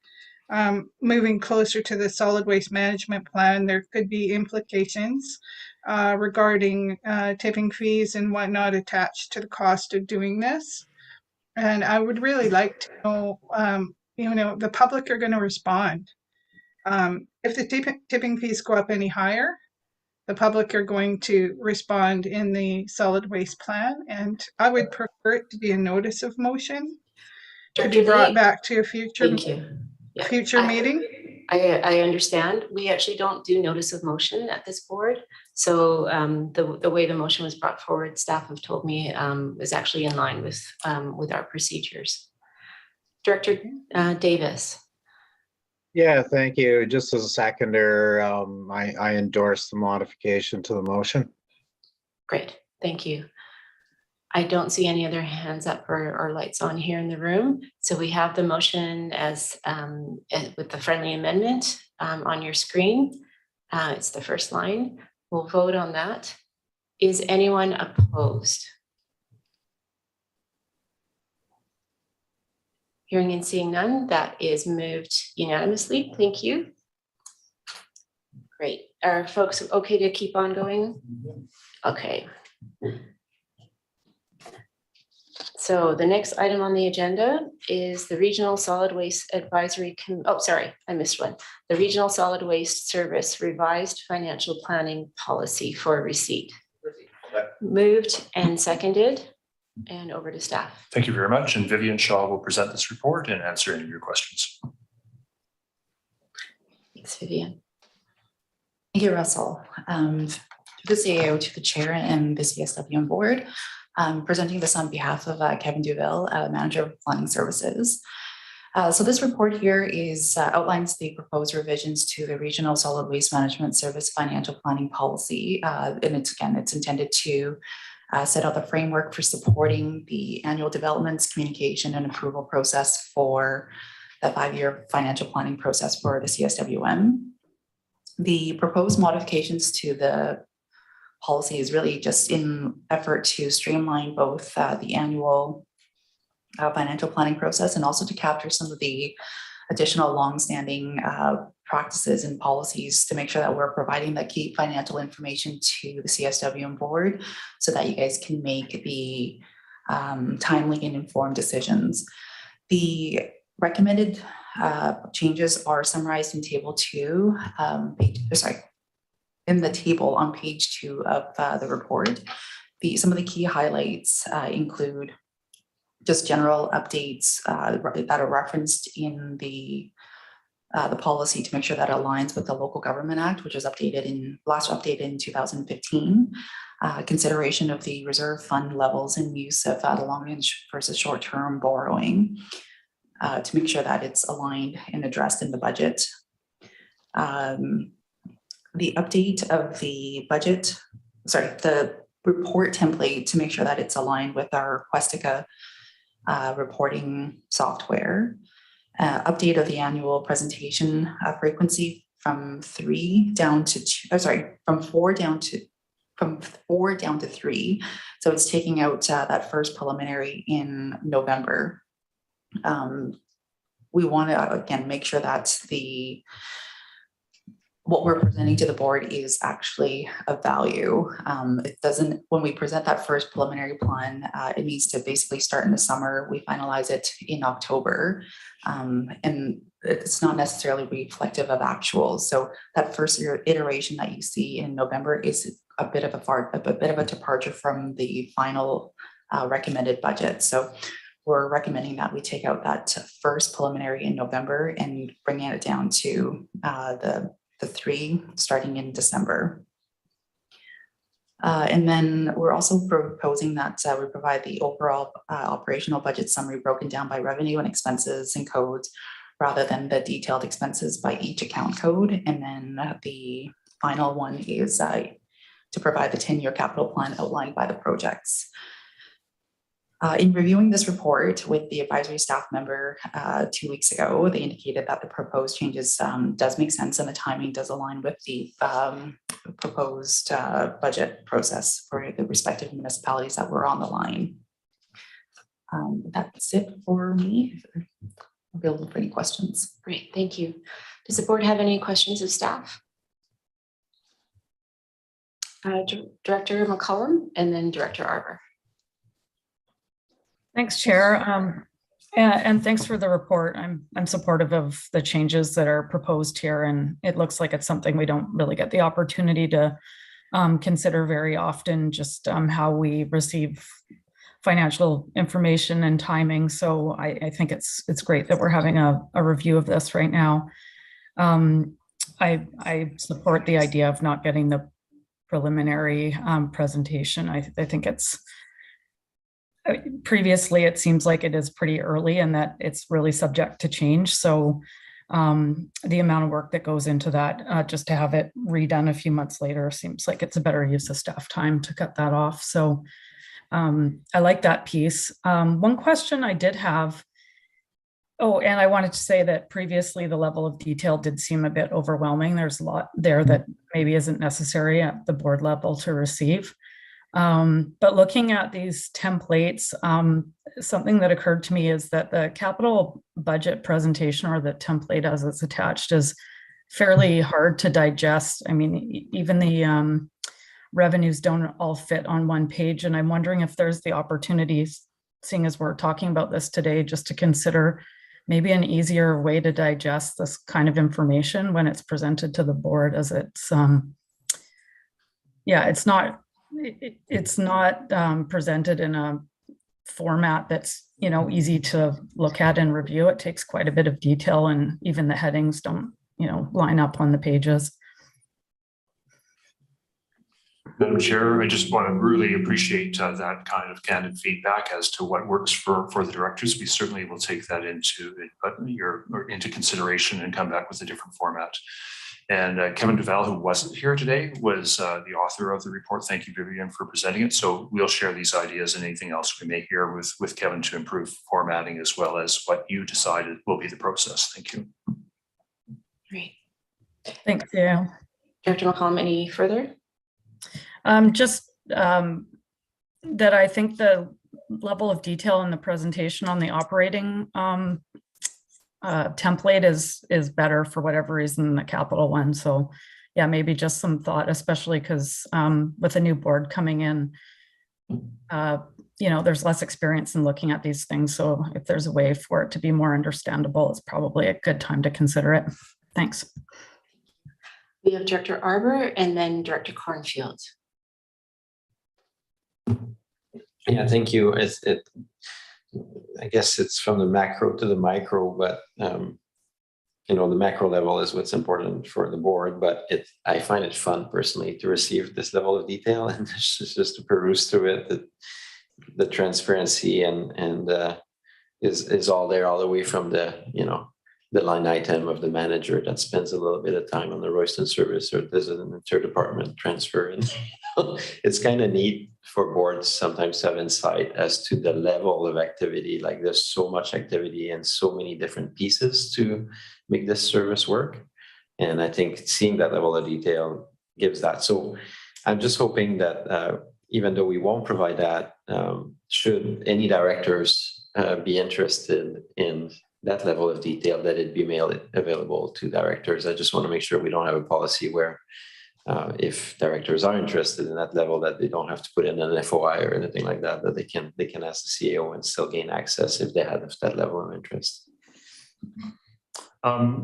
Moving closer to the solid waste management plan, there could be implications regarding tipping fees and whatnot attached to the cost of doing this. And I would really like to know, the public are going to respond. If the tipping fees go up any higher, the public are going to respond in the solid waste plan. And I would prefer it to be a notice of motion to be brought back to a future meeting. I understand. We actually don't do notice of motion at this board. So the way the motion was brought forward, staff have told me is actually in line with our procedures. Director Davis. Yeah, thank you. Just as a seconder, I endorse the modification to the motion. Great, thank you. I don't see any other hands up or lights on here in the room. So we have the motion as with the friendly amendment on your screen. It's the first line. We'll vote on that. Is anyone opposed? Hearing and seeing none, that is moved unanimously. Thank you. Great. Are folks okay to keep on going? Okay. So the next item on the agenda is the Regional Solid Waste Advisory. I missed one. The Regional Solid Waste Service Revised Financial Planning Policy for receipt. Moved and seconded. And over to staff. Thank you very much. And Vivian Shaw will present this report and answer any of your questions. Thanks, Vivian. Thank you, Russell. To the CAO, to the chair and the CSWM board, presenting this on behalf of Kevin Duville, Manager of Planning Services. So this report here outlines the proposed revisions to the Regional Solid Waste Management Service Financial Planning Policy. And it's intended to set out the framework for supporting the annual developments, communication, and approval process for the 5-year financial planning process for the CSWM. The proposed modifications to the policy is really just in effort to streamline both the annual financial planning process and also to capture some of the additional longstanding practices and policies to make sure that we're providing the key financial information to the CSWM board so that you guys can make the timely and informed decisions. The recommended changes are summarized in table 2, in the table on page 2 of the report. Some of the key highlights include just general updates that are referenced in the policy to make sure that aligns with the Local Government Act, which was last updated in 2015. Consideration of the reserve fund levels and use of the long range versus short-term borrowing to make sure that it's aligned and addressed in the budget. The update of the budget, the report template to make sure that it's aligned with our Questica reporting software. Update of the annual presentation frequency from 3 down to 2, from 4 down to 3. So it's taking out that first preliminary in November. We want to again make sure that what we're presenting to the board is actually of value. It doesn't, when we present that first preliminary plan, it needs to basically start in the summer. We finalize it in October, and it's not necessarily reflective of actuals. So that first iteration that you see in November is a bit of a departure from the final recommended budget. So we're recommending that we take out that first preliminary in November and bringing it down to the 3 starting in December. And then we're also proposing that we provide the overall operational budget summary broken down by revenue and expenses and codes rather than the detailed expenses by each account code. And then the final one is to provide the 10-year capital plan outlined by the projects. In reviewing this report with the advisory staff member 2 weeks ago, they indicated that the proposed changes does make sense and the timing does align with the proposed budget process for the respective municipalities that were on the line. That's it for me. Available for any questions. Great, thank you. Does the board have any questions of staff? Director McCollum and then Director Arbor. Thanks, Chair. And thanks for the report. I'm supportive of the changes that are proposed here, and it looks like it's something we don't really get the opportunity to consider very often, just how we receive financial information and timing. So I think it's great that we're having a review of this right now. I support the idea of not getting the preliminary presentation. I think it's previously it seems like it is pretty early and that it's really subject to change. So the amount of work that goes into that, just to have it redone a few months later seems like it's a better use of staff time to cut that off. So I like that piece. One question I did have, and I wanted to say that previously the level of detail did seem a bit overwhelming. There's a lot there that maybe isn't necessary at the board level to receive. But looking at these templates, something that occurred to me is that the capital budget presentation or the template as it's attached is fairly hard to digest. I mean, even the revenues don't all fit on one page. And I'm wondering if there's the opportunities, seeing as we're talking about this today, just to consider maybe an easier way to digest this kind of information when it's presented to the board, as it's, it's not presented in a format that's, easy to look at and review. It takes quite a bit of detail, and even the headings don't, line up on the pages. Madam Chair, I just want to really appreciate that kind of candid feedback as to what works for the directors. We certainly will take that into consideration and come back with a different format. And Kevin Duval, who wasn't here today, was the author of the report. Thank you, Vivian, for presenting it. So we'll share these ideas and anything else we may hear with Kevin to improve formatting, as well as what you decided will be the process. Thank you. Great. Thanks, yeah. Director McCollum, any further? Just that I think the level of detail in the presentation on the operating template is better for whatever reason than the capital one. So yeah, maybe just some thought, especially because with a new board coming in, there's less experience in looking at these things. So if there's a way for it to be more understandable, it's probably a good time to consider it. Thanks. We have Director Arbor and then Director Cornfield. Yeah, thank you. I guess it's from the macro to the micro, but the macro level is what's important for the board, but I find it fun personally to receive this level of detail and just to peruse through it. The transparency and is all there, all the way from the line item of the manager that spends a little bit of time on the Royston service, or there's an interdepartment transfer, and it's kind of neat for boards sometimes to have insight as to the level of activity. Like there's so much activity and so many different pieces to make this service work. And I think seeing that level of detail gives that. So I'm just hoping that even though we won't provide that, should any directors be interested in that level of detail, that it be made available to directors. I just want to make sure we don't have a policy where if directors are interested in that level, that they don't have to put in an FOI or anything like that, that they can ask the CEO and still gain access if they have that level of interest.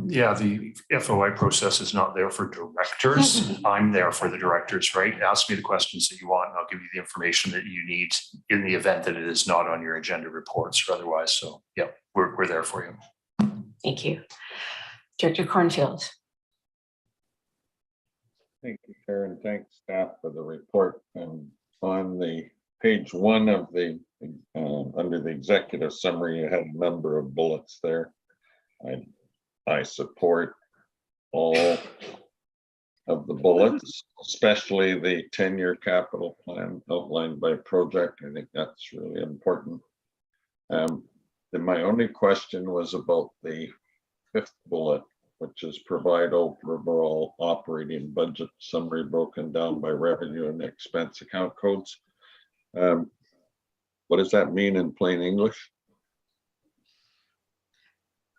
Yeah, the FOI process is not there for directors. I'm there for the directors, right? Ask me the questions that you want and I'll give you the information that you need in the event that it is not on your agenda reports or otherwise. So yeah, we're there for you. Thank you. Director Cornfield. Thank you, Chair, and thanks staff for the report. And on the page 1 of the under the executive summary, you had a number of bullets there. I support all of the bullets, especially the 10-year capital plan outlined by project. I think that's really important. Then my only question was about the 5th bullet, which is provide overall operating budget summary broken down by revenue and expense account codes. What does that mean in plain English?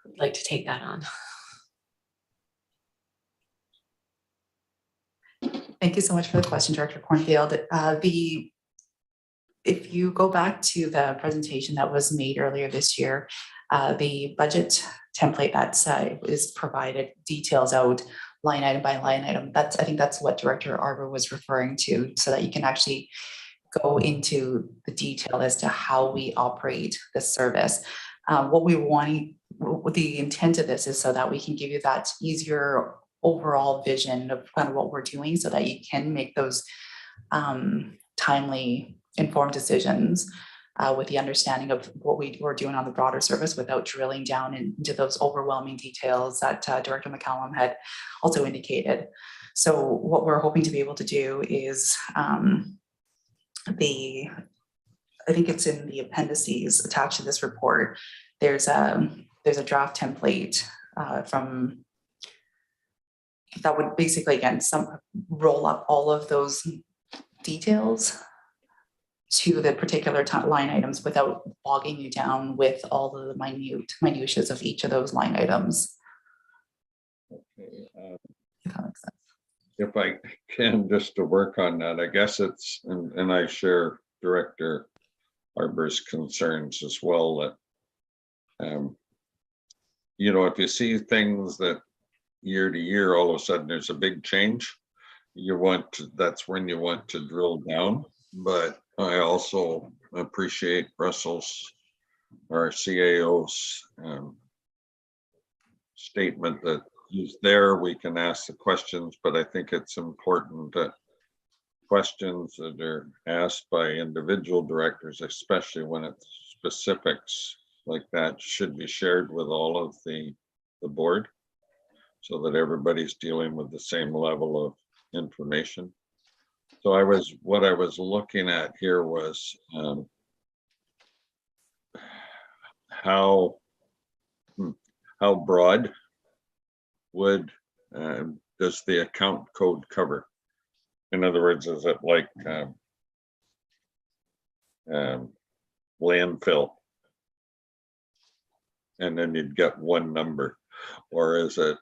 I'd like to take that on. Thank you so much for the question, Director Cornfield. If you go back to the presentation that was made earlier this year, the budget template that is provided details out line item by line item. I think that's what Director Arbor was referring to, so that you can actually go into the detail as to how we operate the service. What the intent of this is so that we can give you that easier overall vision of kind of what we're doing, so that you can make those timely, informed decisions with the understanding of what we're doing on the broader service without drilling down into those overwhelming details that Director McCallum had also indicated. So what we're hoping to be able to do is I think it's in the appendices attached to this report. There's a draft template from that would basically, again, roll up all of those details to the particular line items without bogging you down with all of the minutiae of each of those line items. Okay, If that makes sense. if I can, just to work on that, I guess it's, and I share Director Arbor's concerns as well, that if you see things that year to year, all of a sudden there's a big change, that's when you want to drill down. But I also appreciate Russell's, our CAO's statement that he's there, we can ask the questions, but I think it's important that questions that are asked by individual directors, especially when it's specifics like that, should be shared with all of the board, so that everybody's dealing with the same level of information. So what I was looking at here was how broad does the account code cover? In other words, is it like landfill? and then you'd get one number? Or is it,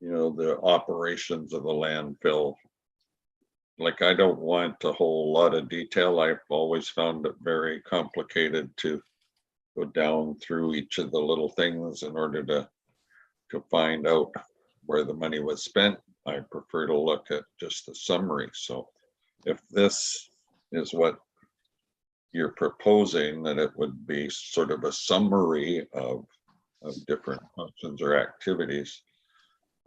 the operations of the landfill? Like, I don't want a whole lot of detail. I've always found it very complicated to go down through each of the little things in order to find out where the money was spent. I prefer to look at just the summary. So if this is what you're proposing, that it would be sort of a summary of different functions or activities,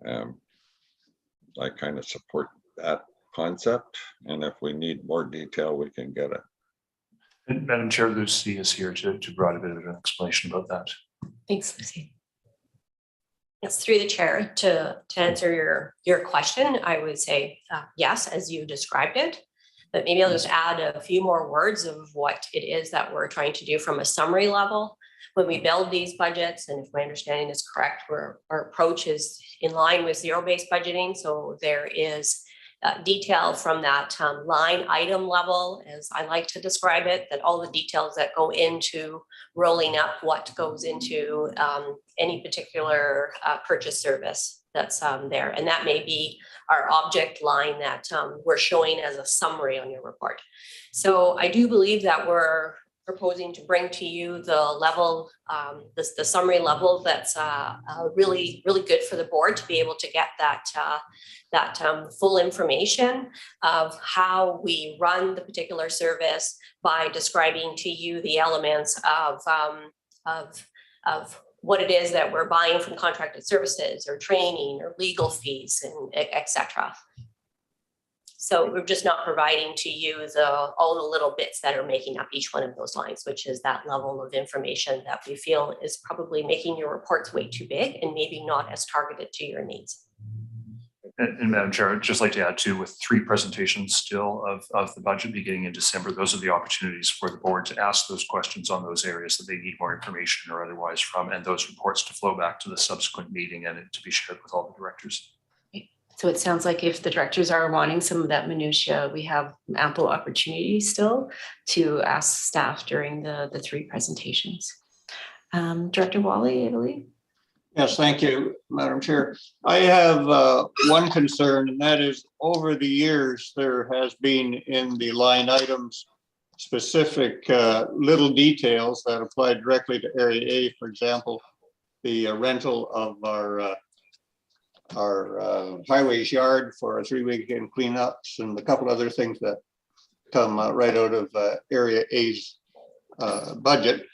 I kind of support that concept. And if we need more detail, we can get it. And Madam Chair, Lucy is here to provide a bit of an explanation about that. Thanks, Lucy. Yes, through the chair, to answer your question, I would say yes, as you described it. But maybe I'll just add a few more words of what it is that we're trying to do from a summary level. When we build these budgets, and if my understanding is correct, our approach is in line with zero-based budgeting. So there is detail from that line item level, as I like to describe it, that all the details that go into rolling up what goes into any particular purchase service that's there. And that may be our object line that we're showing as a summary on your report. So I do believe that we're proposing to bring to you the level, the summary level that's really, really good for the board to be able to get that full information of how we run the particular service by describing to you the elements of what it is that we're buying from contracted services or training or legal fees and et cetera. So we're just not providing to you all the little bits that are making up each one of those lines, which is that level of information that we feel is probably making your reports way too big and maybe not as targeted to your needs. And Madam Chair, I'd just like to add too, with 3 presentations still of the budget beginning in December, those are the opportunities for the board to ask those questions on those areas that they need more information or otherwise from, and those reports to flow back to the subsequent meeting and to be shared with all the directors. So it sounds like if the directors are wanting some of that minutia, we have ample opportunity still to ask staff during the 3 presentations. Director Wally, I believe. Yes, thank you, Madam Chair. I have one concern, and that is over the years, there has been in the line items specific little details that apply directly to Area A. For example, the rental of our highways yard for a 3-weekend cleanups and a couple other things that come right out of Area A's budget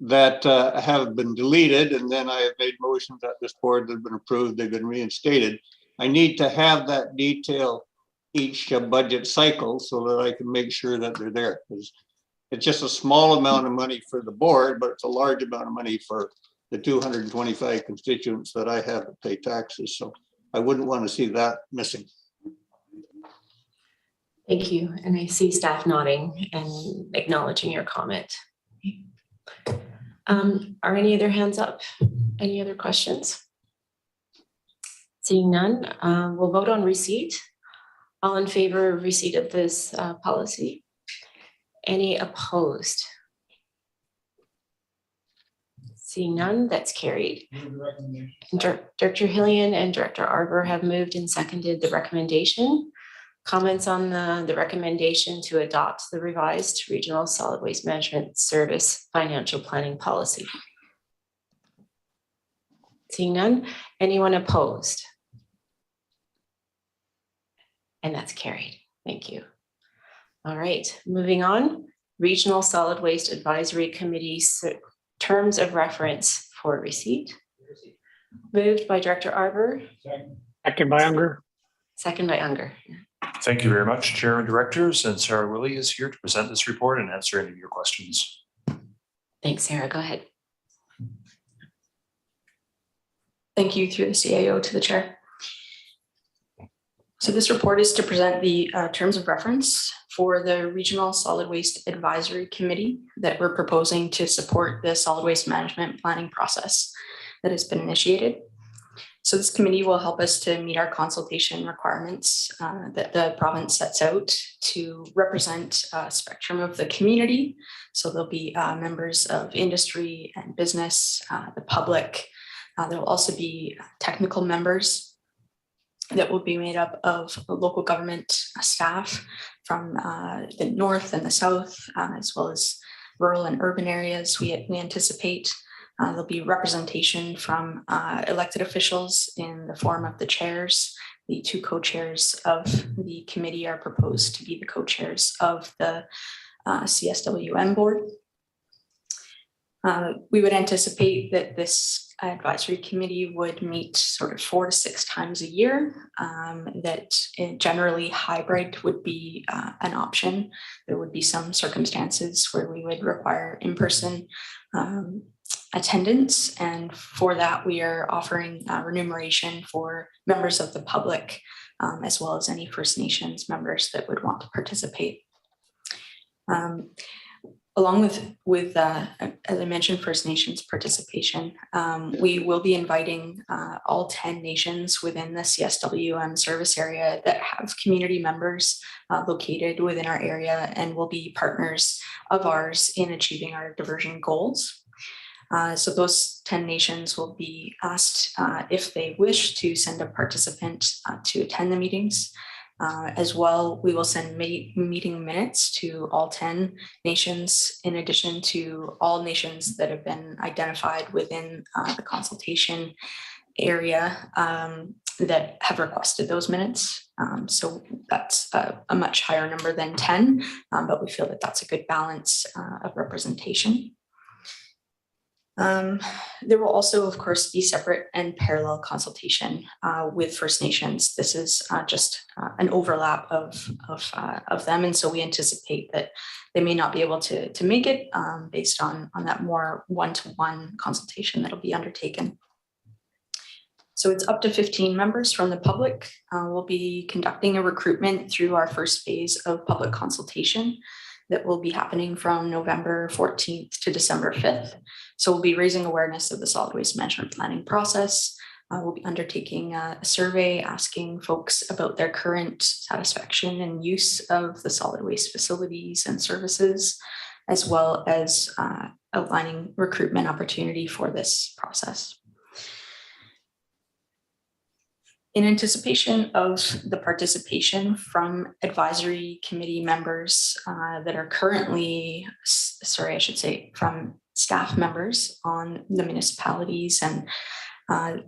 that have been deleted, and then I have made motions at this board that have been approved, they've been reinstated. I need to have that detail each budget cycle so that I can make sure that they're there, because it's just a small amount of money for the board, but it's a large amount of money for the 225 constituents that I have to pay taxes. So I wouldn't want to see that missing. Thank you. And I see staff nodding and acknowledging your comment. Are any other hands up? Any other questions? Seeing none, we'll vote on receipt. All in favor of receipt of this policy? Any opposed? Seeing none, that's carried. Director Hillian and Director Arbor have moved and seconded the recommendation. Comments on the recommendation to adopt the revised Regional Solid Waste Management Service Financial Planning Policy? Seeing none, anyone opposed? And that's carried. Thank you. All right, moving on. Regional Solid Waste Advisory Committee terms of reference for receipt. Moved by Director Arbor. Second by Unger. Second by Unger. Thank you very much, Chair and Directors, and Sarah Willie is here to present this report and answer any of your questions. Thanks, Sarah. Go ahead. Thank you through the CAO to the chair. So this report is to present the terms of reference for the Regional Solid Waste Advisory Committee that we're proposing to support the solid waste management planning process that has been initiated. So this committee will help us to meet our consultation requirements that the province sets out to represent a spectrum of the community. So there'll be members of industry and business, the public. There will also be technical members that will be made up of local government staff from the north and the south, as well as rural and urban areas we anticipate. There'll be representation from elected officials in the form of the chairs. The two co-chairs of the committee are proposed to be the co-chairs of the CSWM board. We would anticipate that this advisory committee would meet sort of 4 to 6 times a year, that generally hybrid would be an option. There would be some circumstances where we would require in-person attendance, and for that we are offering remuneration for members of the public, as well as any First Nations members that would want to participate. Along with as I mentioned, First Nations participation, we will be inviting all 10 nations within the CSWM service area that have community members located within our area and will be partners of ours in achieving our diversion goals. So those 10 nations will be asked if they wish to send a participant to attend the meetings. As well, we will send meeting minutes to all 10 nations, in addition to all nations that have been identified within the consultation area that have requested those minutes. So that's a much higher number than 10, but we feel that that's a good balance of representation. There will also, of course, be separate and parallel consultation with First Nations. This is just an overlap of them, and so we anticipate that they may not be able to make it based on that more one-to-one consultation that will be undertaken. So it's up to 15 members from the public. We'll be conducting a recruitment through our first phase of public consultation that will be happening from November 14th to December 5th. So we'll be raising awareness of the solid waste management planning process. We'll be undertaking a survey asking folks about their current satisfaction and use of the solid waste facilities and services, as well as outlining recruitment opportunity for this process. In anticipation of the participation from advisory committee members that are currently, from staff members on the municipalities, and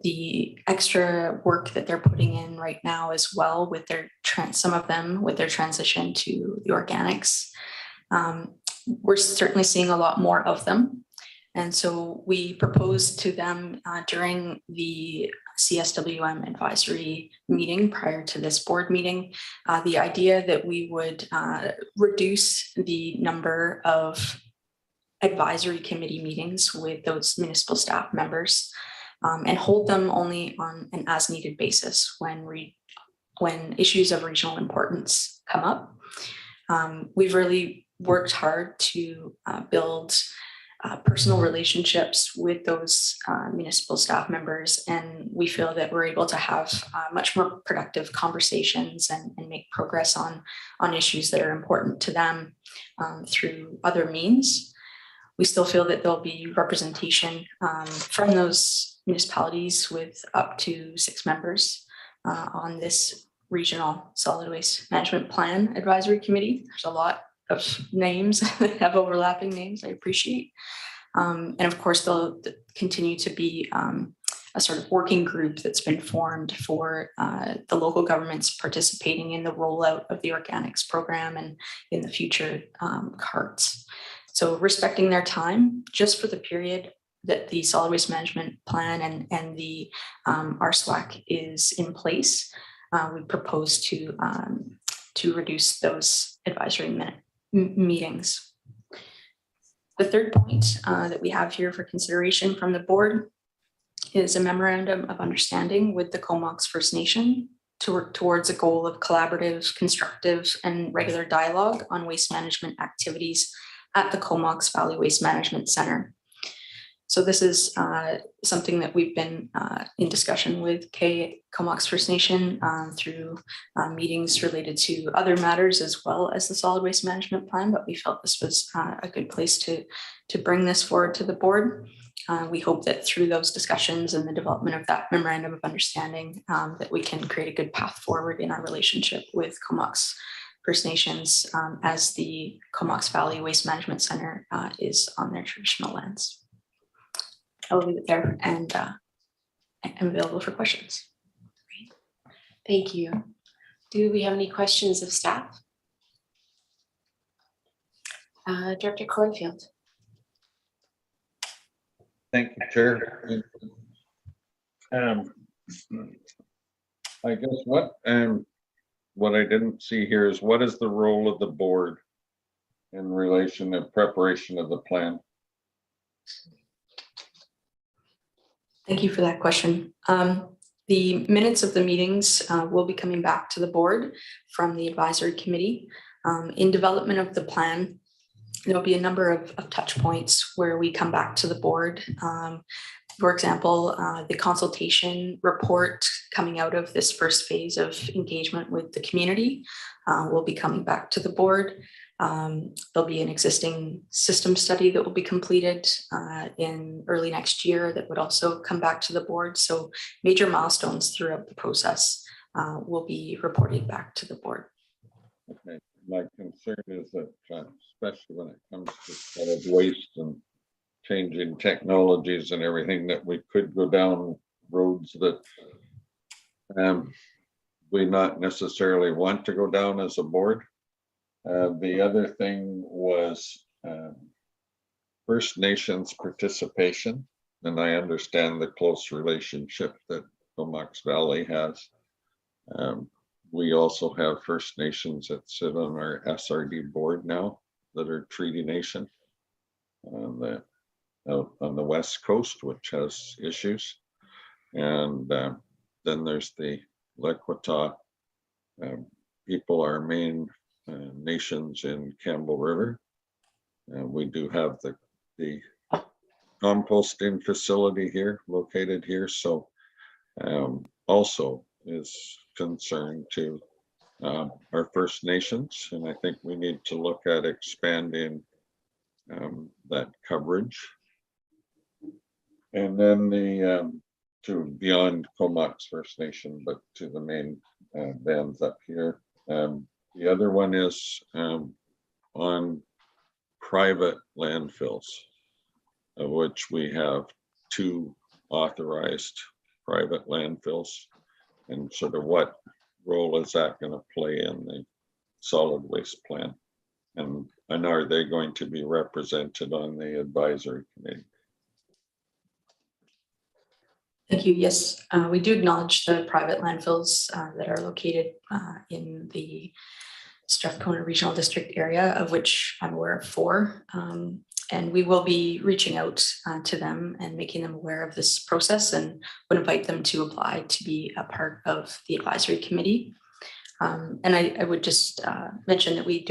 the extra work that they're putting in right now as well with their some of them with their transition to the organics, we're certainly seeing a lot more of them. And so we proposed to them during the CSWM advisory meeting prior to this board meeting, the idea that we would reduce the number of advisory committee meetings with those municipal staff members and hold them only on an as needed basis when issues of regional importance come up. We've really worked hard to build personal relationships with those municipal staff members, and we feel that we're able to have much more productive conversations and make progress on issues that are important to them through other means. We still feel that there'll be representation from those municipalities with up to 6 members on this regional solid waste management plan advisory committee. There's a lot of names that have overlapping names, I appreciate. And of course, there'll continue to be a sort of working group that's been formed for the local governments participating in the rollout of the organics program and in the future carts. So respecting their time just for the period that the solid waste management plan and the RSWAC is in place, we propose to reduce those advisory meetings. The third point that we have here for consideration from the board is a memorandum of understanding with the Comox First Nation to work towards a goal of collaborative, constructive, and regular dialogue on waste management activities at the Comox Valley Waste Management Center. So this is something that we've been in discussion with Comox First Nation through meetings related to other matters as well as the solid waste management plan, but we felt this was a good place to bring this forward to the board. We hope that through those discussions and the development of that memorandum of understanding that we can create a good path forward in our relationship with Comox First Nations as the Comox Valley Waste Management Center is on their traditional lands. I'll leave it there and I'm available for questions. Thank you. Do we have any questions of staff? Director Cornfield. Thank you, Chair. I guess what I didn't see here is what is the role of the board in relation to preparation of the plan? Thank you for that question. The minutes of the meetings will be coming back to the board from the advisory committee. In development of the plan, there'll be a number of touch points where we come back to the board. For example, the consultation report coming out of this first phase of engagement with the community will be coming back to the board. There'll be an existing system study that will be completed in early next year that would also come back to the board. So major milestones throughout the process will be reported back to the board. Okay. My concern is that, especially when it comes to solid waste and changing technologies and everything, that we could go down roads that we not necessarily want to go down as a board. The other thing was First Nations participation, and I understand the close relationship that Comox Valley has. We also have First Nations that sit on our SRD board now that are Treaty Nation on the West Coast, which has issues. And then there's the Lekwata people, our main nations in Campbell River. We do have the composting facility here, located here. So also is concerned to our First Nations. And I think we need to look at expanding that coverage. And then to beyond Comox First Nation, but to the main bands up here. The other one is on private landfills, of which we have 2 authorized private landfills, and sort of what role is that going to play in the solid waste plan? And are they going to be represented on the advisory committee? Thank you. Yes, we do acknowledge the private landfills that are located in the Strathcona Regional District area, of which I'm aware of 4. And we will be reaching out to them and making them aware of this process, and would invite them to apply to be a part of the advisory committee. And I would just mention that we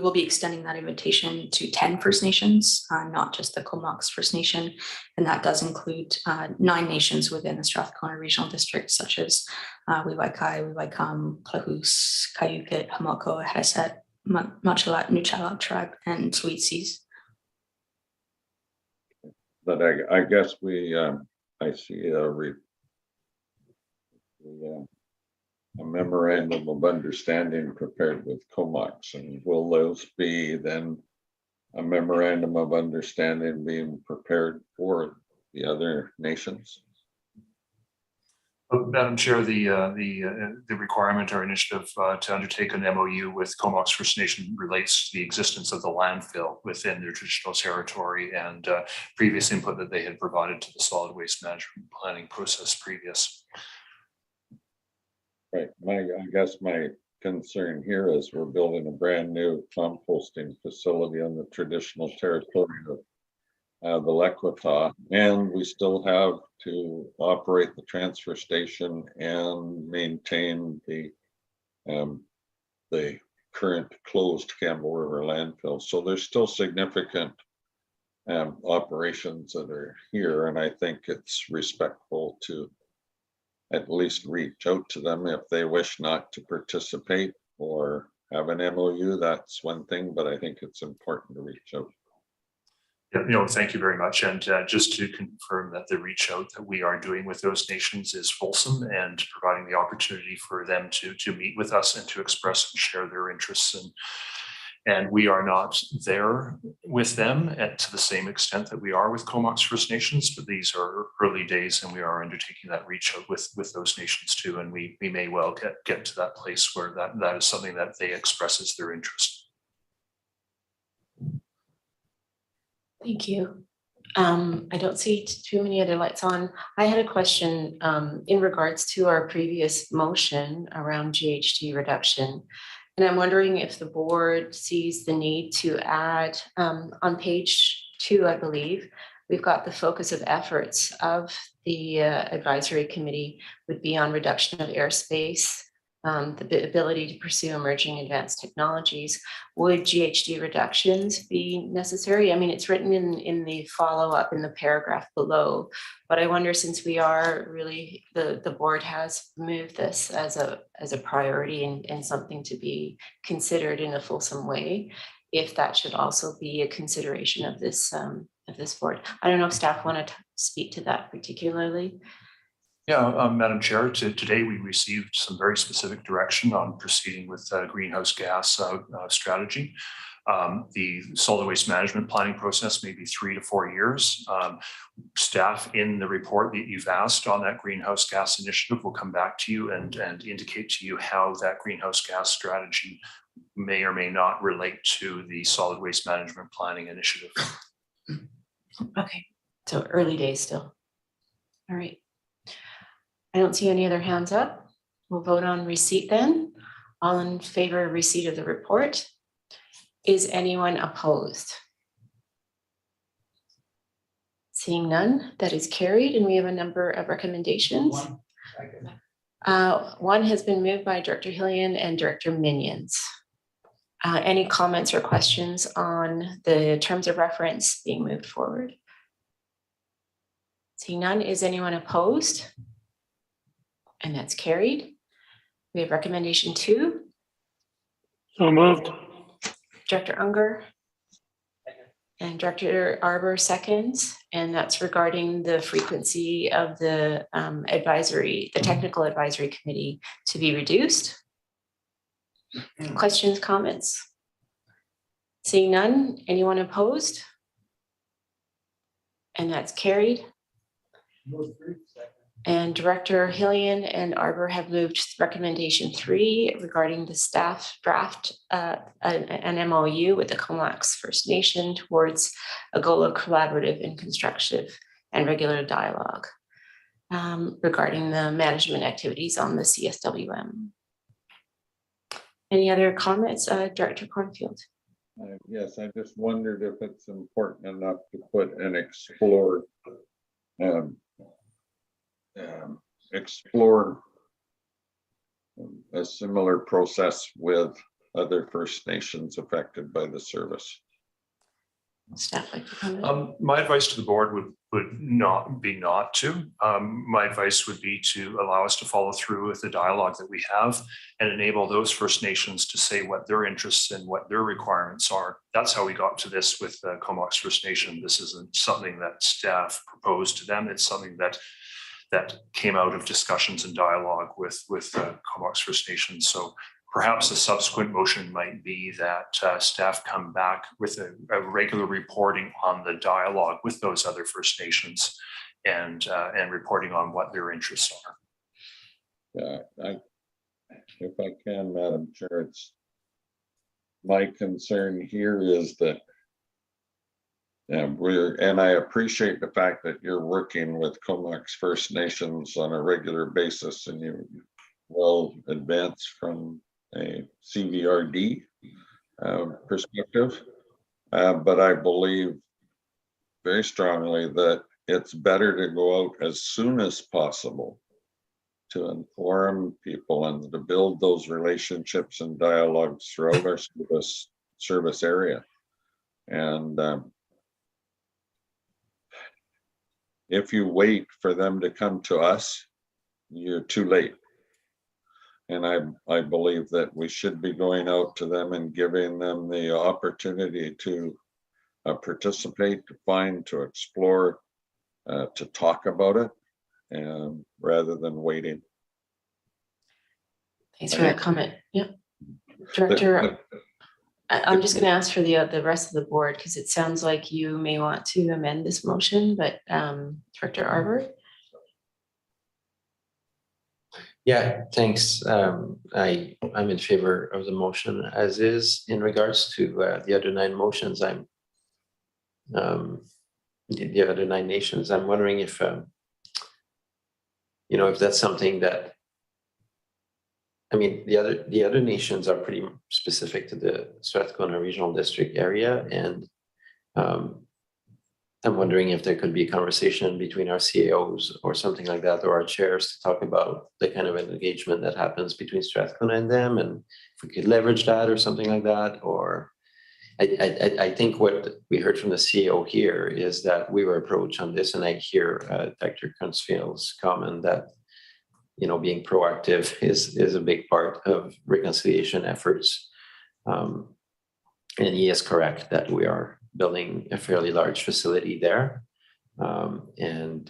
will be extending that invitation to 10 First Nations, not just the Comox First Nation. And that does include 9 nations within the Strathcona Regional District, such as Wiwaikai, Wiwaikam, Klahoose, Cayucit, Hamilco, Hesset, Machilat, Nuchala tribe, and Sweet Seas. But I guess I see a memorandum of understanding prepared with Comox, and will those be then a memorandum of understanding being prepared for the other nations? Madam Chair, the requirement or initiative to undertake an MOU with Comox First Nation relates to the existence of the landfill within their traditional territory and previous input that they had provided to the solid waste management planning process previous. Right. I guess my concern here is we're building a brand new composting facility on the traditional territory of the Lekwata, and we still have to operate the transfer station and maintain the current closed Campbell River landfill. So there's still significant operations that are here, and I think it's respectful to at least reach out to them if they wish not to participate or have an MOU. That's one thing, but I think it's important to reach out. Yeah, thank you very much. And just to confirm that the reach out that we are doing with those nations is fulsome and providing the opportunity for them to meet with us and to express and share their interests. And we are not there with them to the same extent that we are with Comox First Nations, but these are early days and we are undertaking that reach out with those nations too. And we may well get to that place where that is something that they express as their interest. Thank you. I don't see too many other lights on. I had a question in regards to our previous motion around GHG reduction. And I'm wondering if the board sees the need to add on page 2, I believe, we've got the focus of efforts of the advisory committee would be on reduction of airspace, the ability to pursue emerging advanced technologies. Would GHG reductions be necessary? I mean, it's written in the follow-up in the paragraph below, but I wonder, since we are really, the board has moved this as a priority and something to be considered in a fulsome way, if that should also be a consideration of this board. I don't know if staff want to speak to that particularly. Yeah, Madam Chair, today we received some very specific direction on proceeding with greenhouse gas strategy. The solid waste management planning process may be 3 to 4 years. Staff in the report that you've asked on that greenhouse gas initiative will come back to you and indicate to you how that greenhouse gas strategy may or may not relate to the solid waste management planning initiative. Okay, so early days still. All right. I don't see any other hands up. We'll vote on receipt then. All in favor of receipt of the report. Is anyone opposed? Seeing none, that is carried, and we have a number of recommendations. One has been moved by Director Hillian and Director Minions. Any comments or questions on the terms of reference being moved forward? Seeing none, is anyone opposed? And that's carried. We have recommendation 2. So moved. Director Unger and Director Arbor seconds, and that's regarding the frequency of the technical advisory committee to be reduced. Questions, comments? Seeing none, anyone opposed? And that's carried. And Director Hillian and Arbor have moved recommendation 3 regarding the staff draft an MOU with the Comox First Nation towards a goal of collaborative and constructive and regular dialogue regarding the management activities on the CSWM. Any other comments, Director Cornfield? Yes, I just wondered if it's important enough to put an explore a similar process with other First Nations affected by the service. Staff like to comment? My advice to the board would not be not to. My advice would be to allow us to follow through with the dialogue that we have and enable those First Nations to say what their interests and what their requirements are. That's how we got to this with Comox First Nation. This isn't something that staff proposed to them. It's something that came out of discussions and dialogue with Comox First Nation. So perhaps a subsequent motion might be that staff come back with a regular reporting on the dialogue with those other First Nations and reporting on what their interests are. Yeah, if I can, Madam Chair, it's my concern here is that and I appreciate the fact that you're working with Comox First Nations on a regular basis and you well advanced from a CVRD perspective, but I believe very strongly that it's better to go out as soon as possible to inform people and to build those relationships and dialogues throughout our service area. And if you wait for them to come to us, you're too late. And I believe that we should be going out to them and giving them the opportunity to participate, to find, to explore, to talk about it, and rather than waiting. Thanks for that comment. Yeah. Director, I'm just going to ask for the rest of the board because it sounds like you may want to amend this motion, but Director Arbor? Yeah, thanks. I'm in favor of the motion as is. In regards to the other 9 motions, the other 9 nations, I'm wondering if, if that's something that, I mean, the other nations are pretty specific to the Strathcona Regional District area, and I'm wondering if there could be a conversation between our CAOs or something like that, or our chairs, to talk about the kind of engagement that happens between Strathcona and them, and if we could leverage that or something like that. Or I think what we heard from the CAO here is that we were approached on this, and I hear Dr. Kunstfield's comment that being proactive is a big part of reconciliation efforts. And he is correct that we are building a fairly large facility there. And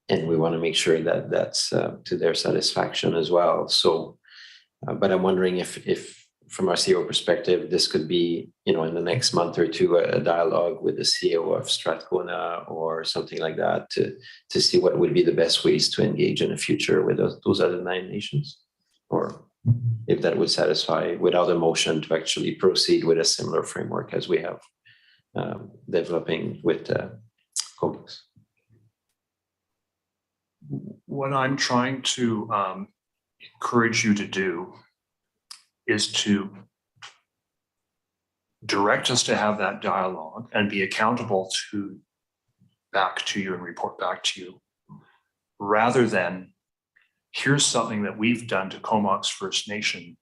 we want to make sure that that's to their satisfaction as well. So, but I'm wondering if from our CEO perspective, this could be, in the next month or two, a dialogue with the CEO of Strathcona or something like that to see what would be the best ways to engage in the future with those other 9 nations, or if that would satisfy without a motion to actually proceed with a similar framework as we have developing with Comex. What I'm trying to encourage you to do is to direct us to have that dialogue and be accountable back to you and report back to you, rather than here's something that we've done to Comox First Nation.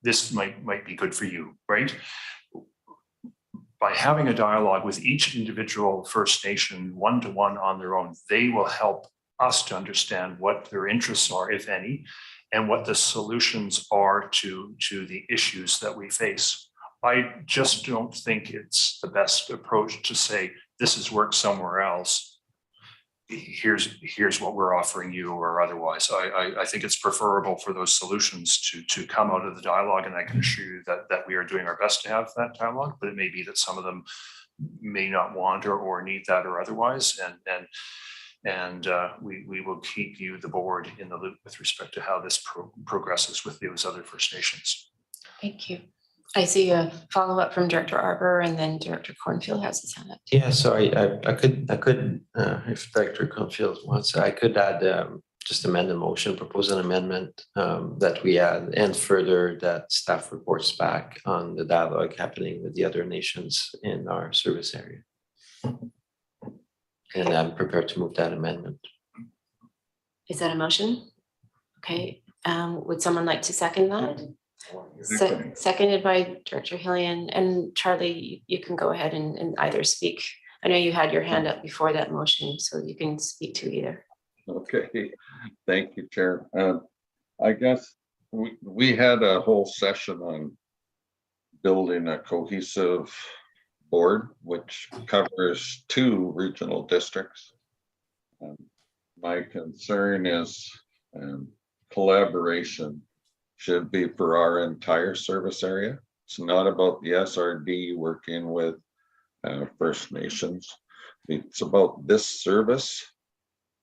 This might be good for you, right? By having a dialogue with each individual First Nation one-to-one on their own, they will help us to understand what their interests are, if any, and what the solutions are to the issues that we face. I just don't think it's the best approach to say, this has worked somewhere else. Here's what we're offering you, or otherwise. I think it's preferable for those solutions to come out of the dialogue, and I can assure you that we are doing our best to have that dialogue, but it may be that some of them may not want or need that or otherwise. And we will keep you, the board, in the loop with respect to how this progresses with those other First Nations. Thank you. I see a follow-up from Director Arbor, and then Director Cornfield has his hand up. Yeah, so I could, if Director Cornfield wants, I could add just amend the motion, propose an amendment that we add, and further that staff reports back on the dialogue happening with the other nations in our service area. And I'm prepared to move that amendment. Is that a motion? Okay. Would someone like to second that? Seconded by Director Hillian. And Charlie, you can go ahead and either speak. I know you had your hand up before that motion, so you can speak to either. Okay, thank you, Chair. I guess we had a whole session on building a cohesive board, which covers 2 regional districts. My concern is collaboration should be for our entire service area. It's not about the SRD working with First Nations. It's about this service.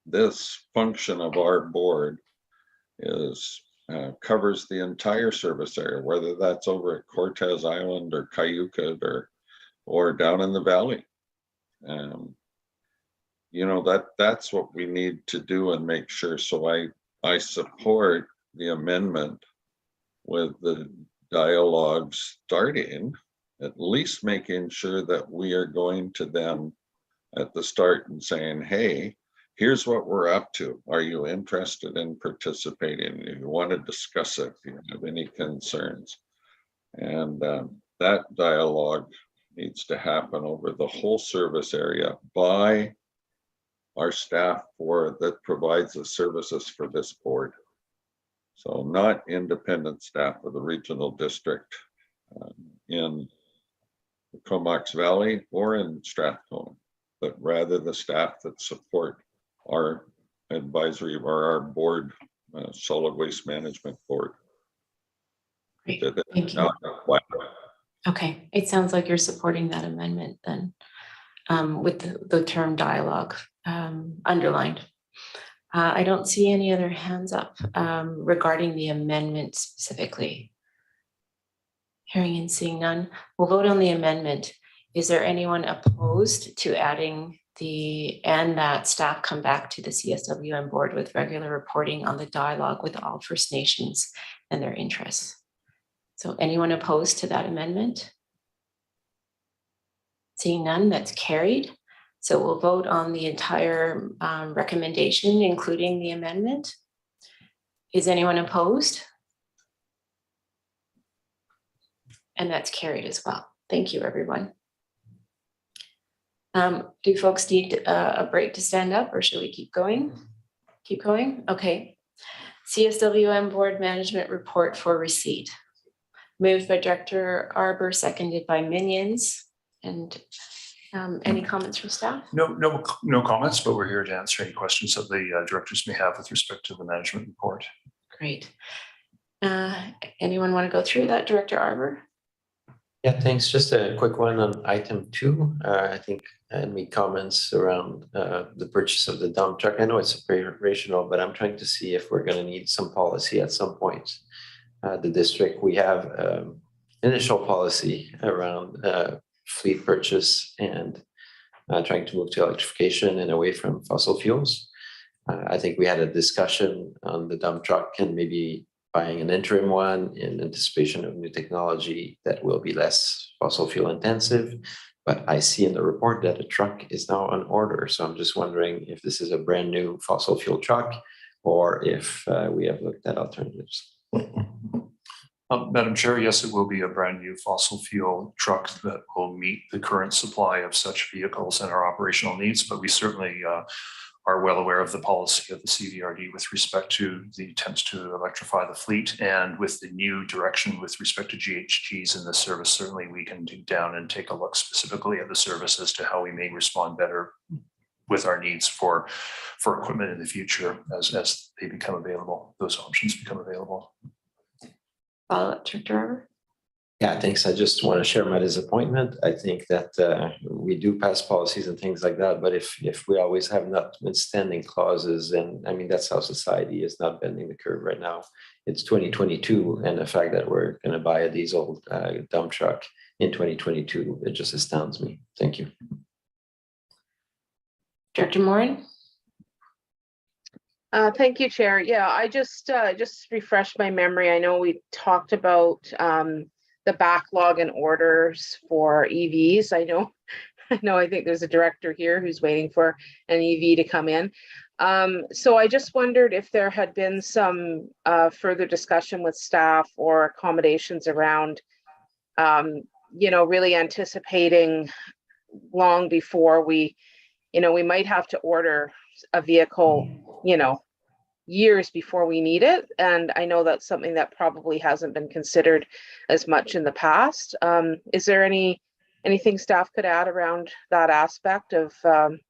This function of our board is covers the entire service area, whether that's over at Cortez Island or Cayuga or down in the valley. That's what we need to do and make sure. So I support the amendment with the dialogue starting, at least making sure that we are going to them at the start and saying, hey, here's what we're up to. Are you interested in participating? If you want to discuss it, if you have any concerns. And that dialogue needs to happen over the whole service area by our staff that provides the services for this board. So not independent staff of the regional district in the Comox Valley or in Strathcona, but rather the staff that support our advisory or our board, solid waste management board. Great, thank you. Okay, it sounds like you're supporting that amendment then, with the term dialogue underlined. I don't see any other hands up regarding the amendment specifically. Hearing and seeing none, we'll vote on the amendment. Is there anyone opposed to adding and that staff come back to the CSWM board with regular reporting on the dialogue with all First Nations and their interests? So anyone opposed to that amendment? Seeing none, that's carried. So we'll vote on the entire recommendation, including the amendment. Is anyone opposed? And that's carried as well. Thank you, everyone. Do folks need a break to stand up, or should we keep going? Keep going? Okay. CSWM Board Management Report for receipt. Moved by Director Arbor, seconded by Minions. And any comments from staff? No comments, but we're here to answer any questions that the directors may have with respect to the management report. Great. Anyone want to go through that, Director Arbor? Yeah, thanks. Just a quick one on item 2. I think I made comments around the purchase of the dump truck. I know it's operational, but I'm trying to see if we're going to need some policy at some point. The district, we have initial policy around fleet purchase and trying to move to electrification and away from fossil fuels. I think we had a discussion on the dump truck and maybe buying an interim one in anticipation of new technology that will be less fossil fuel intensive. But I see in the report that a truck is now on order. So I'm just wondering if this is a brand new fossil fuel truck or if we have looked at alternatives. Madam Chair, yes, it will be a brand new fossil fuel truck that will meet the current supply of such vehicles and our operational needs, but we certainly are well aware of the policy of the CVRD with respect to the attempts to electrify the fleet, and with the new direction with respect to GHGs in the service, certainly we can dig down and take a look specifically at the service as to how we may respond better with our needs for equipment in the future as they become available, those options become available. Follow-up, Director Arbor? Yeah, thanks. I just want to share my disappointment. I think that we do pass policies and things like that, but if we always have notwithstanding clauses, and I mean, that's how society is not bending the curve right now. It's 2022, and the fact that we're going to buy a diesel dump truck in 2022, it just astounds me. Thank you. Director Morin? Thank you, Chair. Yeah, I just refreshed my memory. I know we talked about the backlog and orders for EVs. I think there's a director here who's waiting for an EV to come in. So I just wondered if there had been some further discussion with staff or accommodations around, really anticipating long before we might have to order a vehicle, years before we need it. And I know that's something that probably hasn't been considered as much in the past. Is there anything staff could add around that aspect of kind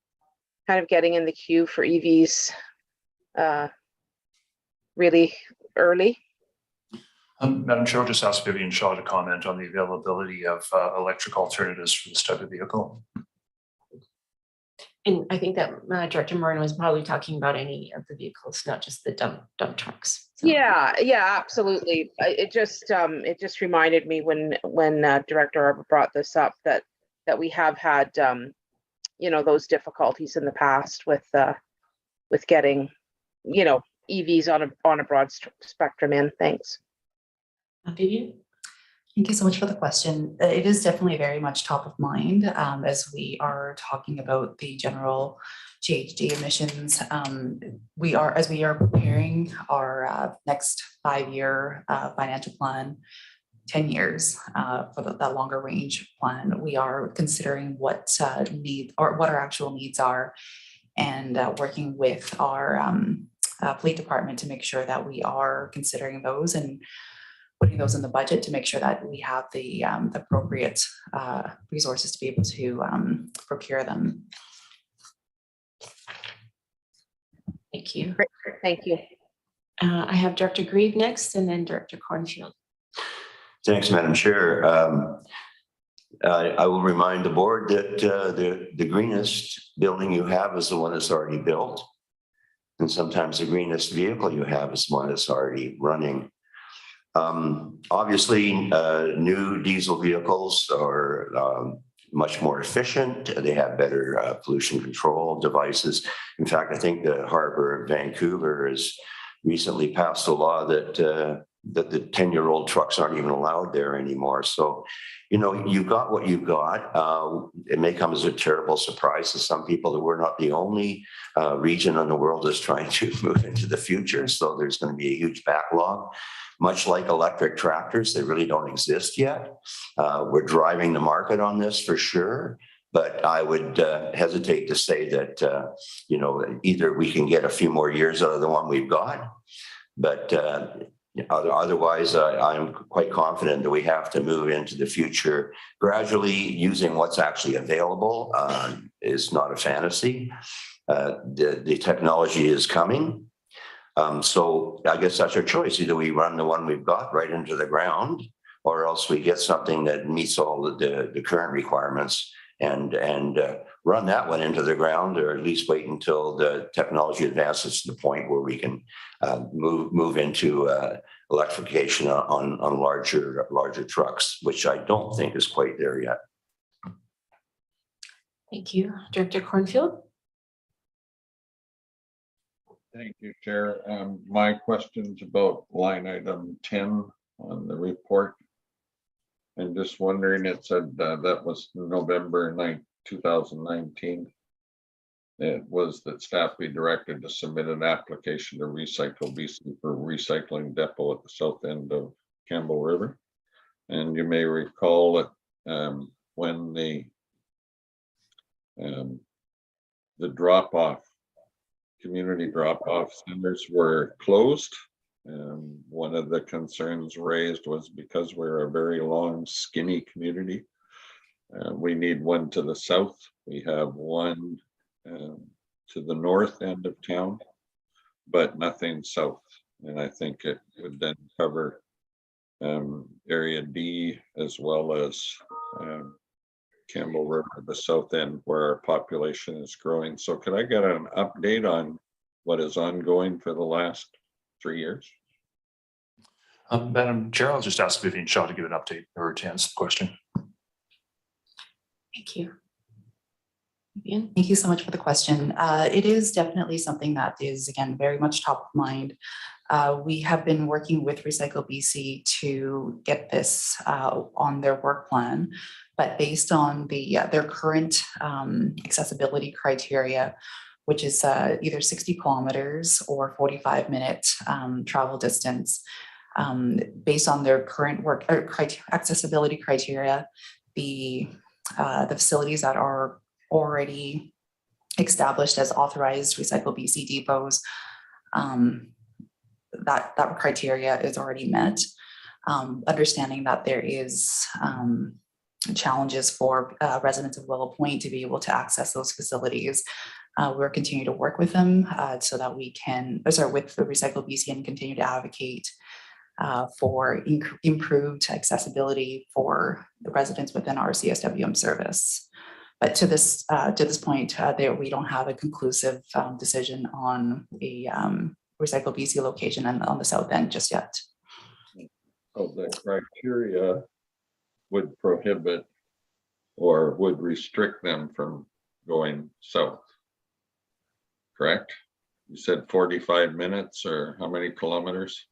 of getting in the queue for EVs really early? Madam Chair, I'll just ask Vivian Shaw to comment on the availability of electric alternatives for this type of vehicle. And I think that Director Morin was probably talking about any of the vehicles, not just the dump trucks. So. Yeah, absolutely. It just reminded me when Director Arbor brought this up that we have had those difficulties in the past with getting EVs on a broad spectrum in. Thanks. Vivian? Thank you so much for the question. It is definitely very much top of mind as we are talking about the general GHG emissions. As we are preparing our next 5-year financial plan, 10 years for that longer range plan, we are considering what our actual needs are. and working with our fleet department to make sure that we are considering those and putting those in the budget to make sure that we have the appropriate resources to be able to procure them. Thank you. Great, thank you. I have Director Grieve next and then Director Cornfield. Thanks, Madam Chair. I will remind the board that the greenest building you have is the one that's already built. And sometimes the greenest vehicle you have is one that's already running. Obviously, new diesel vehicles are much more efficient. They have better pollution control devices. In fact, I think the Harbor of Vancouver has recently passed a law that the 10-year-old trucks aren't even allowed there anymore. So, you know, you've got what you've got. It may come as a terrible surprise to some people that we're not the only region in the world that's trying to move into the future. So there's going to be a huge backlog. Much like electric tractors, they really don't exist yet. We're driving the market on this for sure. But I would hesitate to say that, you know, either we can get a few more years out of the one we've got, but otherwise, I'm quite confident that we have to move into the future gradually. Using what's actually available is not a fantasy. The technology is coming. So I guess that's our choice. Either we run the one we've got right into the ground, or else we get something that meets all the current requirements and run that one into the ground, or at least wait until the technology advances to the point where we can move into electrification on larger trucks, which I don't think is quite there yet. Thank you. Director Cornfield. Thank you, Chair. My question's about line item 10 on the report. And just wondering, it said that was November 9th, 2019. It was that staff be directed to submit an application to Recycle BC for recycling depot at the south end of Campbell River. And you may recall that when the drop-off, community drop-off centers were closed, one of the concerns raised was because we're a very long, skinny community. We need one to the south. We have one to the north end of town, but nothing south. And I think it would then cover area D as well as Campbell River, the south end, where our population is growing. So could I get an update on what is ongoing for the last 3 years? Madam Chair, I'll just ask Vivian Shaw to give an update or to answer the question. Thank you. Thank you so much for the question. It is definitely something that is, again, very much top of mind. We have been working with Recycle BC to get this on their work plan, but based on their current accessibility criteria, which is either 60 kilometers or 45-minute travel distance, based on their current work or accessibility criteria, the facilities that are already established as authorized Recycle BC depots, that criteria is already met. Understanding that there is challenges for residents of Willow Point to be able to access those facilities. We're continuing to work with them so that we can, with the Recycle BC, and continue to advocate for improved accessibility for the residents within our CSWM service. But to this point, we don't have a conclusive decision on a Recycle BC location and on the south end just yet. So the criteria would prohibit or would restrict them from going south, correct? You said 45 minutes or how many kilometers?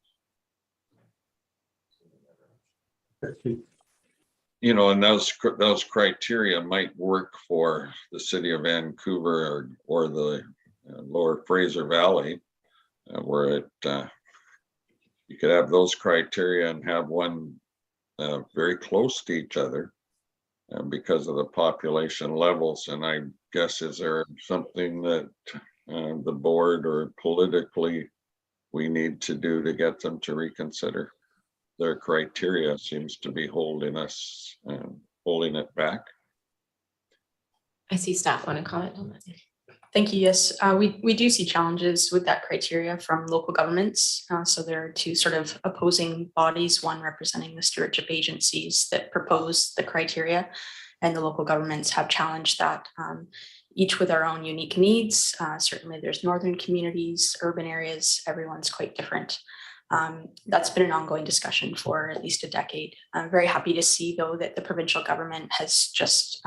You know, and those criteria might work for the city of Vancouver or the lower Fraser Valley, where you could have those criteria and have one very close to each other because of the population levels. And guess, is there something that the board or politically we need to do to get them to reconsider? Their criteria seems to be holding us, holding it back. I see staff want to comment on that. Thank you. Yes, we do see challenges with that criteria from local governments. So there are two sort of opposing bodies, one representing the stewardship agencies that propose the criteria, and the local governments have challenged that, each with our own unique needs. Certainly there's northern communities, urban areas, everyone's quite different. That's been an ongoing discussion for at least a decade. I'm very happy to see, though, that the provincial government has just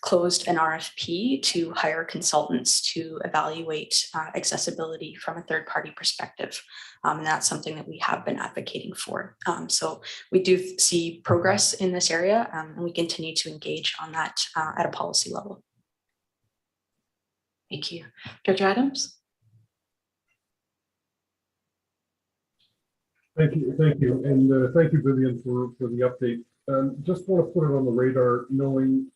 closed an RFP to hire consultants to evaluate accessibility from a third-party perspective. And that's something that we have been advocating for. So we do see progress in this area, and we continue to engage on that at a policy level. Thank you. Dr. Adams? Thank you, and thank you, Vivian, for the update. Just want to put it on the radar, knowing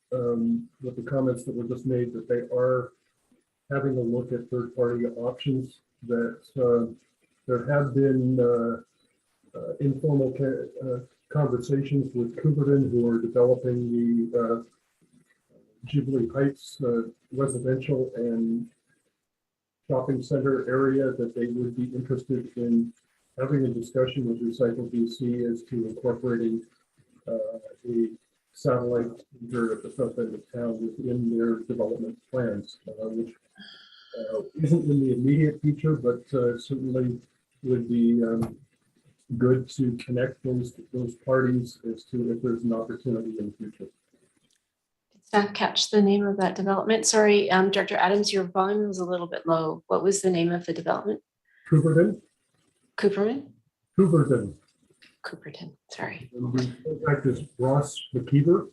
with the comments that were just made that they are having a look at third-party options, that there have been informal conversations with Coubertin, who are developing the Jubilee Heights residential and shopping center area, that they would be interested in having a discussion with Recycle BC as to incorporating a satellite center at the south end of town within their development plans, which isn't in the immediate future, but certainly would be good to connect those parties as to if there's an opportunity in the future. Did staff catch the name of that development? Sorry, Dr. Adams, your volume was a little bit low. What was the name of the development? Coubertin? Cooperman? Coubertin. Cooperton, sorry. And the contact is Ross McKeever.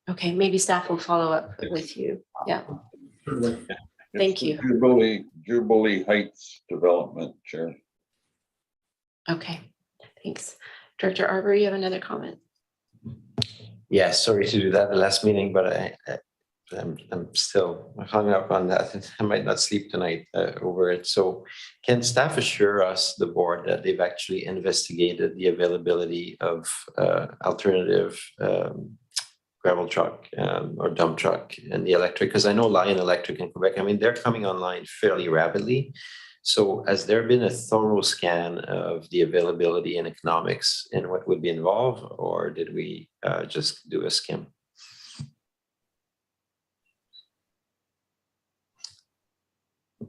Okay, maybe staff will follow up with you. Yeah. Certainly. Thank you. Jubilee Heights Development, Chair. Okay, thanks. Director Arbor, you have another comment? Yeah, sorry to do that at the last meeting, but I'm still hung up on that. I might not sleep tonight over it. So can staff assure us, the board, that they've actually investigated the availability of alternative gravel truck or dump truck and the electric? Because I know Lion Electric in Quebec, I mean, they're coming online fairly rapidly. So has there been a thorough scan of the availability and economics and what would be involved, or did we just do a skim?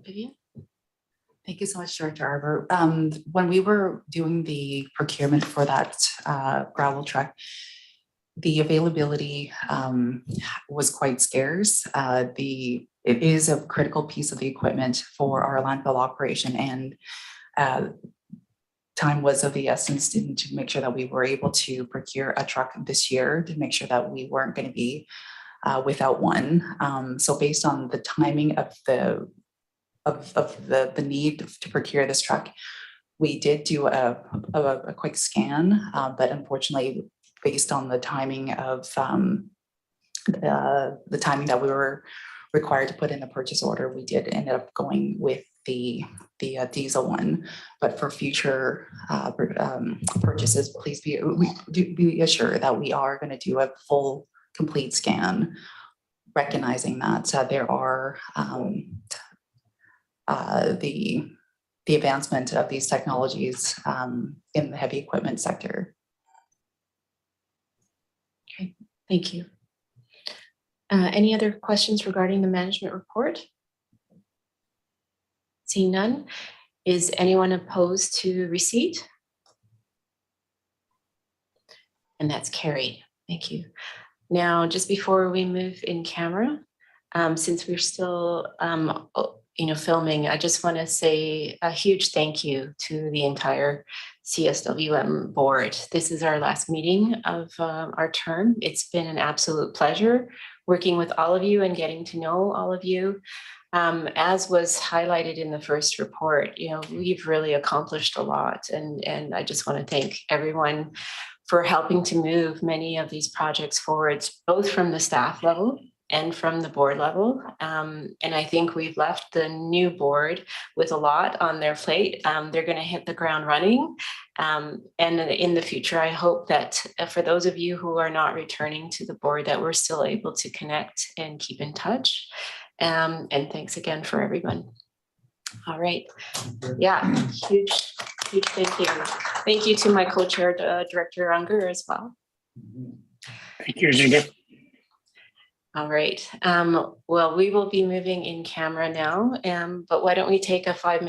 Vivian? Thank you so much, Director Arbor. When we were doing the procurement for that gravel truck, the availability was quite scarce. It is a critical piece of the equipment for our landfill operation, and time was of the essence to make sure that we were able to procure a truck this year, to make sure that we weren't going to be without one. So based on the timing of the need to procure this truck, we did do a quick scan, but unfortunately, based on the timing of the timing that we were required to put in the purchase order, we did end up going with the diesel one. But for future purchases, please be assured that we are going to do a full, complete scan, recognizing that there are the advancement of these technologies in the heavy equipment sector. Okay, thank you. Any other questions regarding the management report? Seeing none, is anyone opposed to receipt? And that's carried. Thank you. Now, just before we move in camera, since we're still filming, I just want to say a huge thank you to the entire CSWM board. This is our last meeting of our term. It's been an absolute pleasure working with all of you and getting to know all of you. As was highlighted in the first report, we've really accomplished a lot, and I just want to thank everyone for helping to move many of these projects forward, both from the staff level and from the board level. And I think we've left the new board with a lot on their plate. They're going to hit the ground running. And in the future, I hope that for those of you who are not returning to the board, that we're still able to connect and keep in touch. And thanks again for everyone. All right. Yeah, huge thank you. Thank you to my co-chair, Director Unger, as well. Thank you, Zinga. All right. Well, we will be moving in camera now, but why don't we take a 5-minute